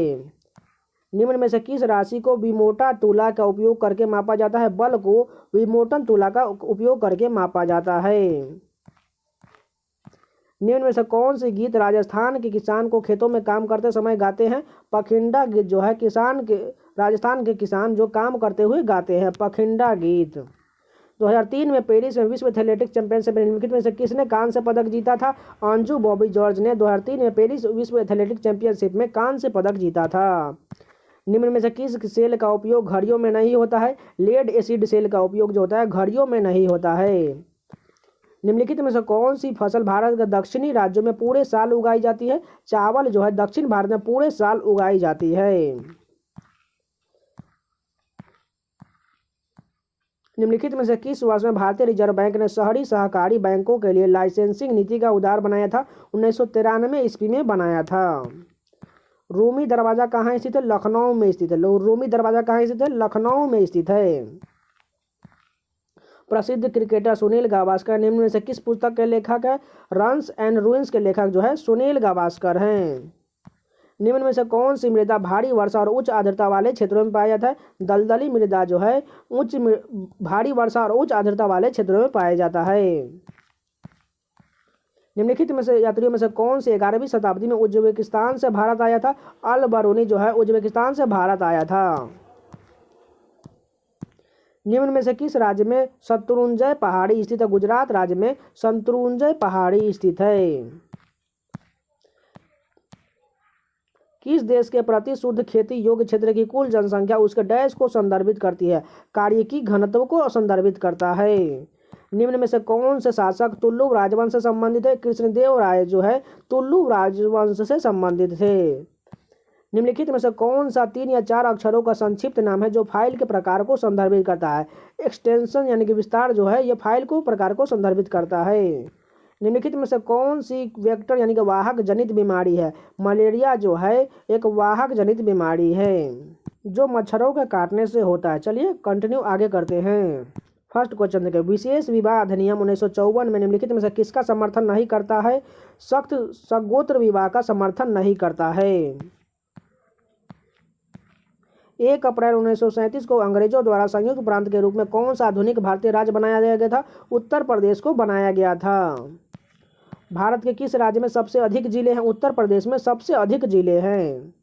निम्न में से किस राशि को विमोटा तुला का उपयोग करके मापा जाता है? बल को विमोटन तुला का उपयोग करके मापा जाता है। निम्न में से कौन सी गीत राजस्थान के किसान को खेतों में काम करते समय गाते हैं? पखिंडा गीत जो है किसान के राजस्थान के किसान जो काम करते हुए गाते हैं, पखिंडा गीत। 2003 में पेरिस में विश्व एथलेटिक्स चैंपियनशिप में निम्नलिखित में से किसने कांस्य पदक जीता था? अंजू बॉबी जॉर्ज ने 2003 में पेरिस विश्व एथलेटिक्स चैंपियनशिप में कांस्य पदक जीता था। निम्न में से किस सेल का उपयोग घड़ियों में नहीं होता है? लेड एसिड सेल का उपयोग जो होता है घड़ियों में नहीं होता है। निम्नलिखित में से कौन सी फसल भारत के दक्षिणी राज्यों में पूरे साल उगाई जाती है? चावल जो है दक्षिण भारत में पूरे साल उगाई जाती है। निम्नलिखित में से किस वर्ष में भारतीय रिजर्व बैंक ने शहरी सहकारी बैंकों के लिए लाइसेंसिंग नीति का उदार बनाया था? 1993 ईस्वी में बनाया था। रूमी दरवाजा कहाँ स्थित है? लखनऊ में स्थित है। रूमी दरवाजा कहाँ स्थित है? लखनऊ में स्थित है। प्रसिद्ध क्रिकेटर सुनील गावस्कर निम्न में से किस पुस्तक के लेखक है? रन्स एंड रूइंस के लेखक जो है सुनील गावस्कर हैं। निम्न में से कौन सी मृदा भारी वर्षा और उच्च आर्द्रता वाले क्षेत्रों में पाया जाता है? दलदली मृदा जो है भारी वर्षा और उच्च आर्द्रता वाले क्षेत्रों में पाया जाता है। निम्नलिखित में से यात्रियों में से कौन से 11वीं शताब्दी में उज्बेकिस्तान से भारत आया था? अल बरूनी जो है उज्बेकिस्तान से भारत आया था। निम्न में से किस राज्य में शत्रुंजय पहाड़ी स्थित है? गुजरात राज्य में शत्रुंजय पहाड़ी स्थित है। किस देश के प्रति शुद्ध खेती योग्य क्षेत्र की कुल जनसंख्या उसके डैश को संदर्भित करती है? कार्यिकी घनत्व को संदर्भित करता है। निम्न में से कौन से शासक तुलुव राजवंश से संबंधित है? कृष्णदेव राय जो है तुलुव राजवंश से संबंधित थे। निम्नलिखित में से कौन सा 3 या 4 अक्षरों का संक्षिप्त नाम है जो फाइल के प्रकार को संदर्भित करता है? एक्सटेंशन यानी कि विस्तार जो है यह फाइल को प्रकार को संदर्भित करता है। निम्नलिखित में से कौन सी वेक्टर यानी कि वाहक जनित बीमारी है? मलेरिया जो है एक वाहक जनित बीमारी है जो मच्छरों के काटने से होता है। चलिए कंटिन्यू आगे करते हैं। फर्स्ट क्वेश्चन देखिए, विशेष विवाह अधिनियम 1954 में निम्नलिखित में से किसका समर्थन नहीं करता है? सख्त सगोत्र विवाह का समर्थन नहीं करता है। 1 अप्रैल 1937 को अंग्रेजों द्वारा संयुक्त प्रांत के रूप में कौन सा आधुनिक भारतीय राज्य बनाया गया था? उत्तर प्रदेश को बनाया गया था। भारत के किस राज्य में सबसे अधिक जिले हैं? उत्तर प्रदेश में सबसे अधिक जिले हैं।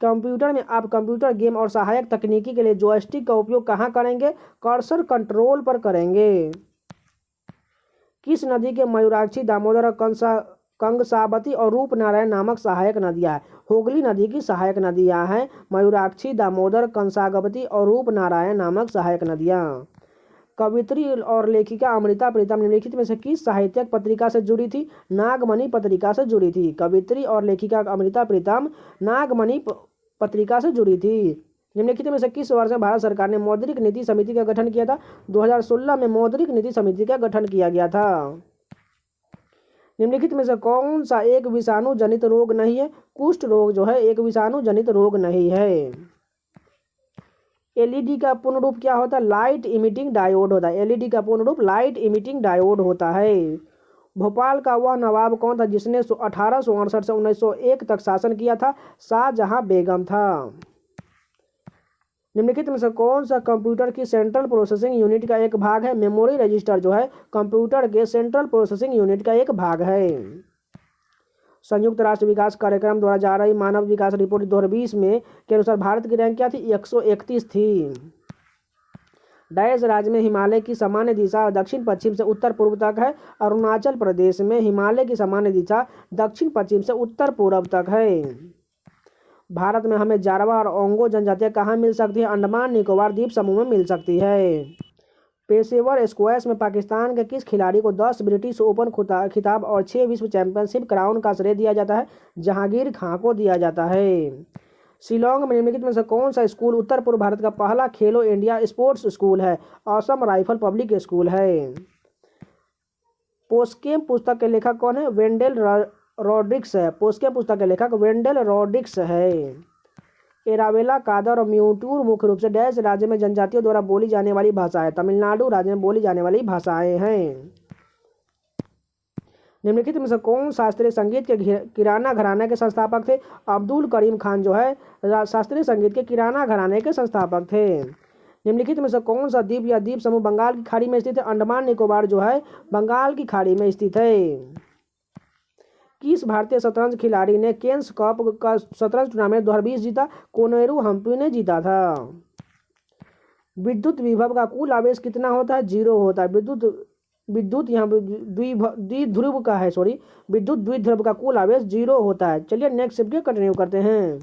कंप्यूटर में आप कंप्यूटर गेम और सहायक तकनीकी के लिए जॉयस्टिक का उपयोग कहाँ करेंगे? कर्सर कंट्रोल पर करेंगे। किस नदी के मयूराक्षी, दामोदर, कंगसावती और रूपनारायण नामक सहायक नदियाँ हैं? हुगली नदी की सहायक नदियाँ हैं मयूराक्षी, दामोदर, कंसागवती और रूपनारायण नामक सहायक नदियाँ। कवित्री और लेखिका अमृता प्रीतम निम्नलिखित में से किस साहित्यिक पत्रिका से जुड़ी थी? नागमणि पत्रिका से जुड़ी थी। कवित्री और लेखिका अमृता प्रीतम नागमणि पत्रिका से जुड़ी थी। निम्नलिखित में से किस वर्ष में भारत सरकार ने मौद्रिक नीति समिति का गठन किया था? 2016 में मौद्रिक नीति समिति का गठन किया गया था। निम्नलिखित में से कौन सा एक विषाणु जनित रोग नहीं है? कुष्ठ रोग जो है एक विषाणु जनित रोग नहीं है। एलईडी का पूर्ण रूप क्या होता है? लाइट इमिटिंग डायोड होता है। एलईडी का पूर्ण रूप लाइट इमिटिंग डायोड होता है। भोपाल का वह नवाब कौन था जिसने 1868 से 1901 तक शासन किया था? शाहजहां बेगम था। निम्नलिखित में से कौन सा कंप्यूटर की सेंट्रल प्रोसेसिंग यूनिट का एक भाग है? मेमोरी रजिस्टर जो है कंप्यूटर के सेंट्रल प्रोसेसिंग यूनिट का एक भाग है। संयुक्त राष्ट्र विकास कार्यक्रम द्वारा जारी मानव विकास रिपोर्ट 2020 में के अनुसार भारत की रैंक क्या थी? 131 थी। डैश राज्य में हिमालय की सामान्य दिशा दक्षिण पश्चिम से उत्तर पूर्व तक है। अरुणाचल प्रदेश में हिमालय की सामान्य दिशा दक्षिण पश्चिम से उत्तर पूर्व तक है। भारत में हमें जारवा और ओंगो जनजातियां कहाँ मिल सकती है? अंडमान निकोबार द्वीप समूह में मिल सकती है। पेशेवर स्क्वैश में पाकिस्तान के किस खिलाड़ी को 10 ब्रिटिश ओपन खिताब और 6 विश्व चैंपियनशिप क्राउन का श्रेय दिया जाता है? जहांगीर खां को दिया जाता है। शिलोंग में निम्नलिखित में से कौन सा स्कूल उत्तर पूर्व भारत का पहला खेलो इंडिया स्पोर्ट्स स्कूल है? असम राइफल पब्लिक स्कूल है। पोस्केम पुस्तक के लेखक कौन है? वेंडेल रॉड्रिक्स है। पोस्केम पुस्तक के लेखक वेंडेल रॉड्रिक्स है। एरावेला, कादर और म्यूटूर मुख्य रूप से डैश राज्य में जनजातियों द्वारा बोली जाने वाली भाषा है। तमिलनाडु राज्य में बोली जाने वाली भाषाएं हैं। निम्नलिखित में से कौन शास्त्रीय संगीत के किराना घराने के संस्थापक थे? अब्दुल करीम खान जो है शास्त्रीय संगीत के किराना घराने के संस्थापक थे। निम्नलिखित में से कौन सा द्वीप या द्वीप समूह बंगाल की खाड़ी में स्थित है? अंडमान निकोबार जो है बंगाल की खाड़ी में स्थित है। किस भारतीय शतरंज खिलाड़ी ने केन्स कप का शतरंज टूर्नामेंट 2020 जीता? कोनेरू हम्पी ने जीता था। विद्युत विभव का कुल आवेश कितना होता है? 0 होता है। विद्युत यहाँ द्विध्रुव का है, विद्युत द्विध्रुव का कुल आवेश 0 होता है। चलिए नेक्स्ट स्टेप कंटिन्यू करते हैं।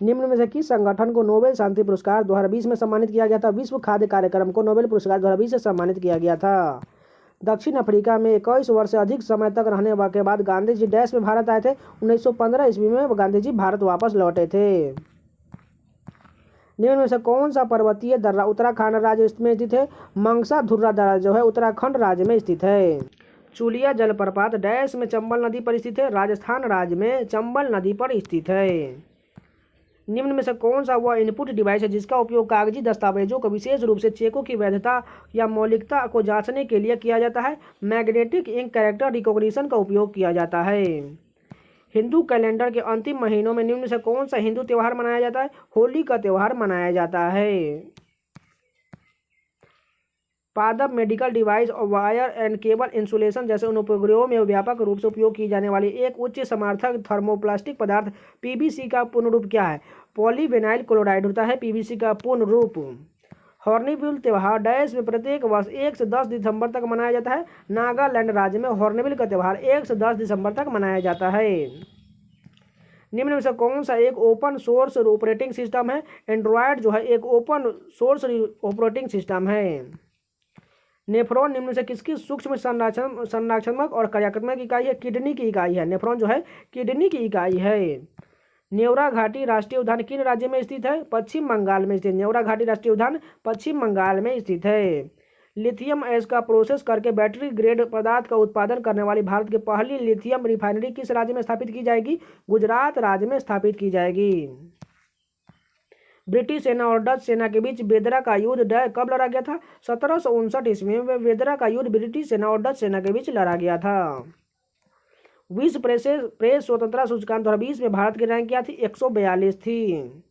निम्न में से किस संगठन को नोबेल शांति पुरस्कार 2020 में सम्मानित किया गया था? विश्व खाद्य कार्यक्रम को नोबेल पुरस्कार 2020 से सम्मानित किया गया था। दक्षिण अफ्रीका में 21 वर्ष से अधिक समय तक रहने के बाद गांधी जी डैश में भारत आए थे? 1915 ईस्वी में गांधी जी भारत वापस लौटे थे। निम्न में से कौन सा पर्वतीय दर्रा उत्तराखंड राज्य में स्थित है? मंगसा धुर्रा दर्रा जो है उत्तराखंड राज्य में स्थित है। चुलिया जलप्रपात डैश में चंबल नदी पर स्थित है? राजस्थान राज्य में चंबल नदी पर स्थित है। निम्न में से कौन सा वह इनपुट डिवाइस है जिसका उपयोग कागजी दस्तावेजों को विशेष रूप से चेकों की वैधता या मौलिकता को जांचने के लिए किया जाता है? मैग्नेटिक इंक कैरेक्टर रिकॉग्निशन का उपयोग किया जाता है। हिंदू कैलेंडर के अंतिम महीनों में निम्न से कौन सा हिंदू त्यौहार मनाया जाता है? होली का त्यौहार मनाया जाता है। पादप मेडिकल डिवाइस और वायर एंड केबल इंसुलेशन जैसे अनुप्रयोगों में व्यापक रूप से उपयोग की जाने वाली एक उच्च समर्थक थर्मोप्लास्टिक पदार्थ पीवीसी का पूर्ण रूप क्या है? पॉलीविनाइल क्लोराइड होता है पीवीसी का पूर्ण रूप। हॉर्नबिल त्यौहार डैश में प्रत्येक वर्ष 1 से 10 दिसंबर तक मनाया जाता है? नागालैंड राज्य में हॉर्नबिल का त्यौहार 1 से 10 दिसंबर तक मनाया जाता है। निम्न में से कौन सा एक ओपन सोर्स ऑपरेटिंग सिस्टम है? एंड्रॉयड जो है एक ओपन सोर्स ऑपरेटिंग सिस्टम है। नेफ्रॉन निम्न से किसकी सूक्ष्म संरचनात्मक और कार्यात्मक इकाई है? किडनी की इकाई है। नेफ्रॉन जो है किडनी की इकाई है। न्योरा घाटी राष्ट्रीय उद्यान किन राज्य में स्थित है? पश्चिम बंगाल में स्थित। न्योरा घाटी राष्ट्रीय उद्यान पश्चिम बंगाल में स्थित है। लिथियम एश का प्रोसेस करके बैटरी ग्रेड पदार्थ का उत्पादन करने वाली भारत की पहली लिथियम रिफाइनरी किस राज्य में स्थापित की जाएगी? गुजरात राज्य में स्थापित की जाएगी। ब्रिटिश सेना और डच सेना के बीच बेदरा का युद्ध कब लड़ा गया था? 1759 ईस्वी में बेदरा का युद्ध ब्रिटिश सेना और डच सेना के बीच लड़ा गया था। विश्व प्रेस स्वतंत्रता सूचकांक 2020 में भारत की रैंक क्या थी? 142 थी।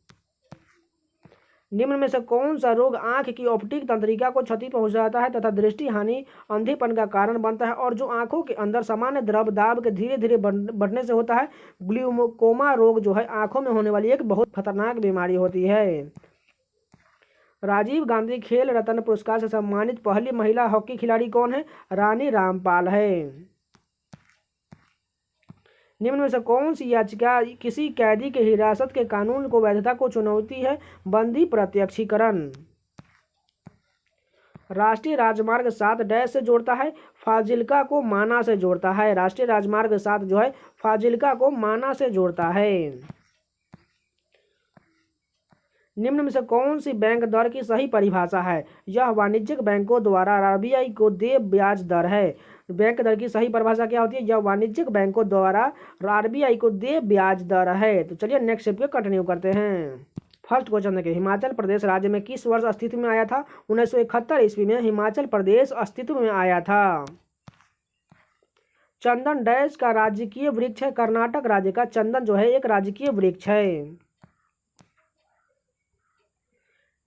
निम्न में से कौन सा रोग आंख की ऑप्टिक तंत्रिका को क्षति पहुंचाता है तथा दृष्टि हानि अंधेपन का कारण बनता है और जो आंखों के अंदर सामान्य द्रव दाब के धीरे धीरे बढ़ने से होता है? ग्लूकोमा रोग जो है आंखों में होने वाली एक बहुत खतरनाक बीमारी होती है। राजीव गांधी खेल रत्न पुरस्कार से सम्मानित पहली महिला हॉकी खिलाड़ी कौन है? रानी रामपाल है। निम्न में से कौन सी याचिका किसी कैदी के हिरासत के कानून को वैधता को चुनौती है? बंदी प्रत्यक्षीकरण। राष्ट्रीय राजमार्ग 7 डैश से जोड़ता है? फाजिल्का को माना से जोड़ता है। राष्ट्रीय राजमार्ग 7 जो है फाजिल्का को माना से जोड़ता है। निम्न में से कौन सी बैंक दर की सही परिभाषा है? यह वाणिज्यिक बैंकों द्वारा आरबीआई को देय ब्याज दर है। बैंक दर की सही परिभाषा क्या होती है? यह वाणिज्यिक बैंकों द्वारा आरबीआई को देय ब्याज दर है। तो चलिए नेक्स्ट स्टेप कंटिन्यू करते हैं। फर्स्ट क्वेश्चन देखिए, हिमाचल प्रदेश राज्य में किस वर्ष अस्तित्व में आया था? 1971 ईस्वी में हिमाचल प्रदेश अस्तित्व में आया था। चंदन डैश का राजकीय वृक्ष है? कर्नाटक राज्य का चंदन जो है एक राजकीय वृक्ष है।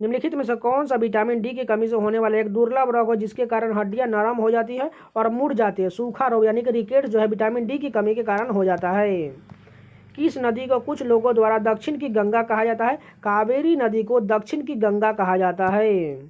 निम्नलिखित में से कौन सा विटामिन डी की कमी से होने वाला एक दुर्लभ रोग है जिसके कारण हड्डियां नरम हो जाती है और मुड़ जाती है? सूखा रोग यानी कि रिकेट जो है विटामिन डी की कमी के कारण हो जाता है। किस नदी को कुछ लोगों द्वारा दक्षिण की गंगा कहा जाता है? कावेरी नदी को दक्षिण की गंगा कहा जाता है।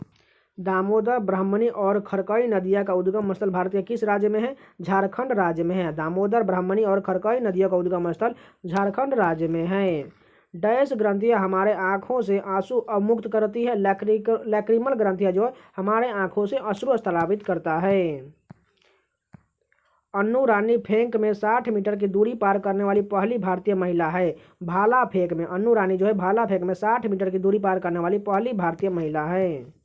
दामोदर ब्राह्मणी और खरकई नदियां का उद्गम स्थल भारत के किस राज्य में है? झारखंड राज्य में है। दामोदर ब्राह्मणी और खरकई नदियों का उद्गम स्थल झारखंड राज्य में है। डैश ग्रंथियां हमारे आँखों से आंसू अवमुक्त करती है? लैक्रिमल ग्रंथियां जो हमारे आँखों से अश्रु स्थलाभित करता है। अन्नू रानी फेंक में 60 मीटर की दूरी पार करने वाली पहली भारतीय महिला है। भाला फेंक में अन्नू रानी जो है भाला फेंक में 60 मीटर की दूरी पार करने वाली पहली भारतीय महिला है।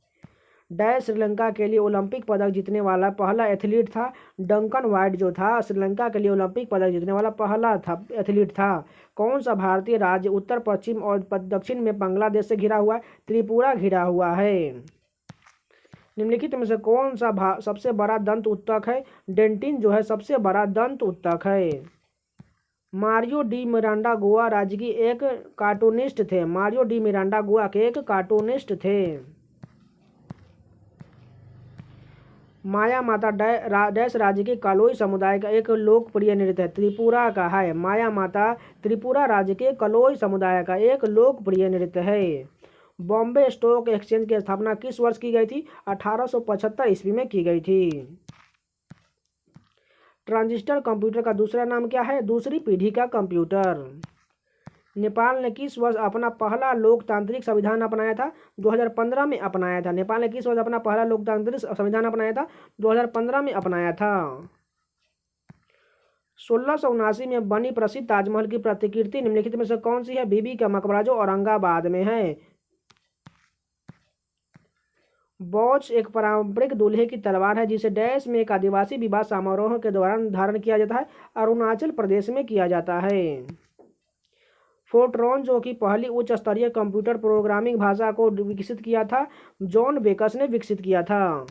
डैश श्रीलंका के लिए ओलंपिक पदक जीतने वाला पहला एथलीट था? डंकन वाइट जो था श्रीलंका के लिए ओलंपिक पदक जीतने वाला पहला एथलीट था। कौन सा भारतीय राज्य उत्तर पश्चिम और दक्षिण में बांग्लादेश से घिरा हुआ है? त्रिपुरा घिरा हुआ है। निम्नलिखित में से कौन सा सबसे बड़ा दंत उत्तक है? डेंटिन जो है सबसे बड़ा दंत उत्तक है। मारियो डी मिरांडा गोवा राज्य की एक कार्टूनिस्ट थे। मारियो डी मिरांडा गोवा के एक कार्टूनिस्ट थे। माया माता डैश राज्य के कलोई समुदाय का एक लोकप्रिय नृत्य है। त्रिपुरा का है। माया माता त्रिपुरा राज्य के कलोई समुदाय का एक लोकप्रिय नृत्य है। बॉम्बे स्टॉक एक्सचेंज की स्थापना किस वर्ष की गई थी? 1875 ईस्वी में की गई थी। ट्रांजिस्टर कंप्यूटर का दूसरा नाम क्या है? दूसरी पीढ़ी का कंप्यूटर। नेपाल ने किस वर्ष अपना पहला लोकतांत्रिक संविधान अपनाया था? 2015 में अपनाया था। नेपाल ने किस वर्ष अपना पहला लोकतांत्रिक संविधान अपनाया था? 2015 में अपनाया था। 1679 में बनी प्रसिद्ध ताजमहल की प्रतिकृति निम्नलिखित में से कौन सी है? बीबी का मकबरा जो औरंगाबाद में है। बॉच एक पारंपरिक दूल्हे की तलवार है जिसे डैश में एक आदिवासी विवाह समारोह के दौरान धारण किया जाता है। अरुणाचल प्रदेश में किया जाता है। फोर्ट्रॉन जो कि पहली उच्च स्तरीय कंप्यूटर प्रोग्रामिंग भाषा को विकसित किया था, जॉन बेकस ने विकसित किया था।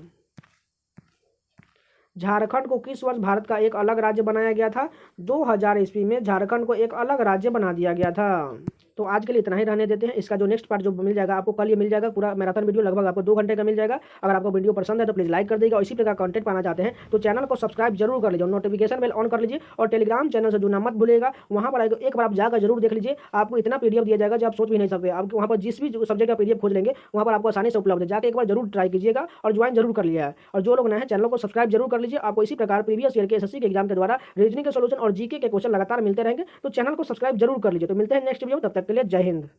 झारखंड को किस वर्ष भारत का एक अलग राज्य बनाया गया था? 2000 ईस्वी में झारखंड को एक अलग राज्य बना दिया गया था। तो आज के लिए इतना ही रहने देते हैं। इसका जो नेक्स्ट पार्ट जो मिल जाएगा आपको कल ये मिल जाएगा। पूरा मैराथन वीडियो लगभग आपको 2 घंटे का मिल जाएगा। अगर आपको वीडियो पसंद है तो प्लीज़ लाइक कर दीजिएगा और इसी प्रकार कंटेंट पाना चाहते हैं तो चैनल को सब्सक्राइब जरूर कर लीजिए और नोटिफिकेशन बेल ऑन कर लीजिए और टेलीग्राम चैनल से जुड़ना मत भूलिएगा। वहाँ पर एक बार आप जाकर जरूर देख लीजिए। आपको इतना पीडीएफ दिया जाएगा जो आप सोच भी नहीं सकते। आपको वहाँ पर जिस भी सब्जेक्ट का पीडीएफ खोज लेंगे वहाँ पर आपको आसानी से उपलब्ध है। जाकर एक बार जरूर ट्राई कीजिएगा और ज्वाइन जरूर कर लिया है। और जो लोग नए हैं चैनल को सब्सक्राइब जरूर कर लीजिए। आपको इसी प्रकार प्रीवियस ईयर के एसएससी के एग्जाम के द्वारा रीजनिंग के सॉल्यूशन और जीके के क्वेश्चन लगातार मिलते रहेंगे तो चैनल को सब्सक्राइब जरूर कर लीजिए। तो मिलते हैं नेक्स्ट वीडियो, तब तक के लिए जय हिंद।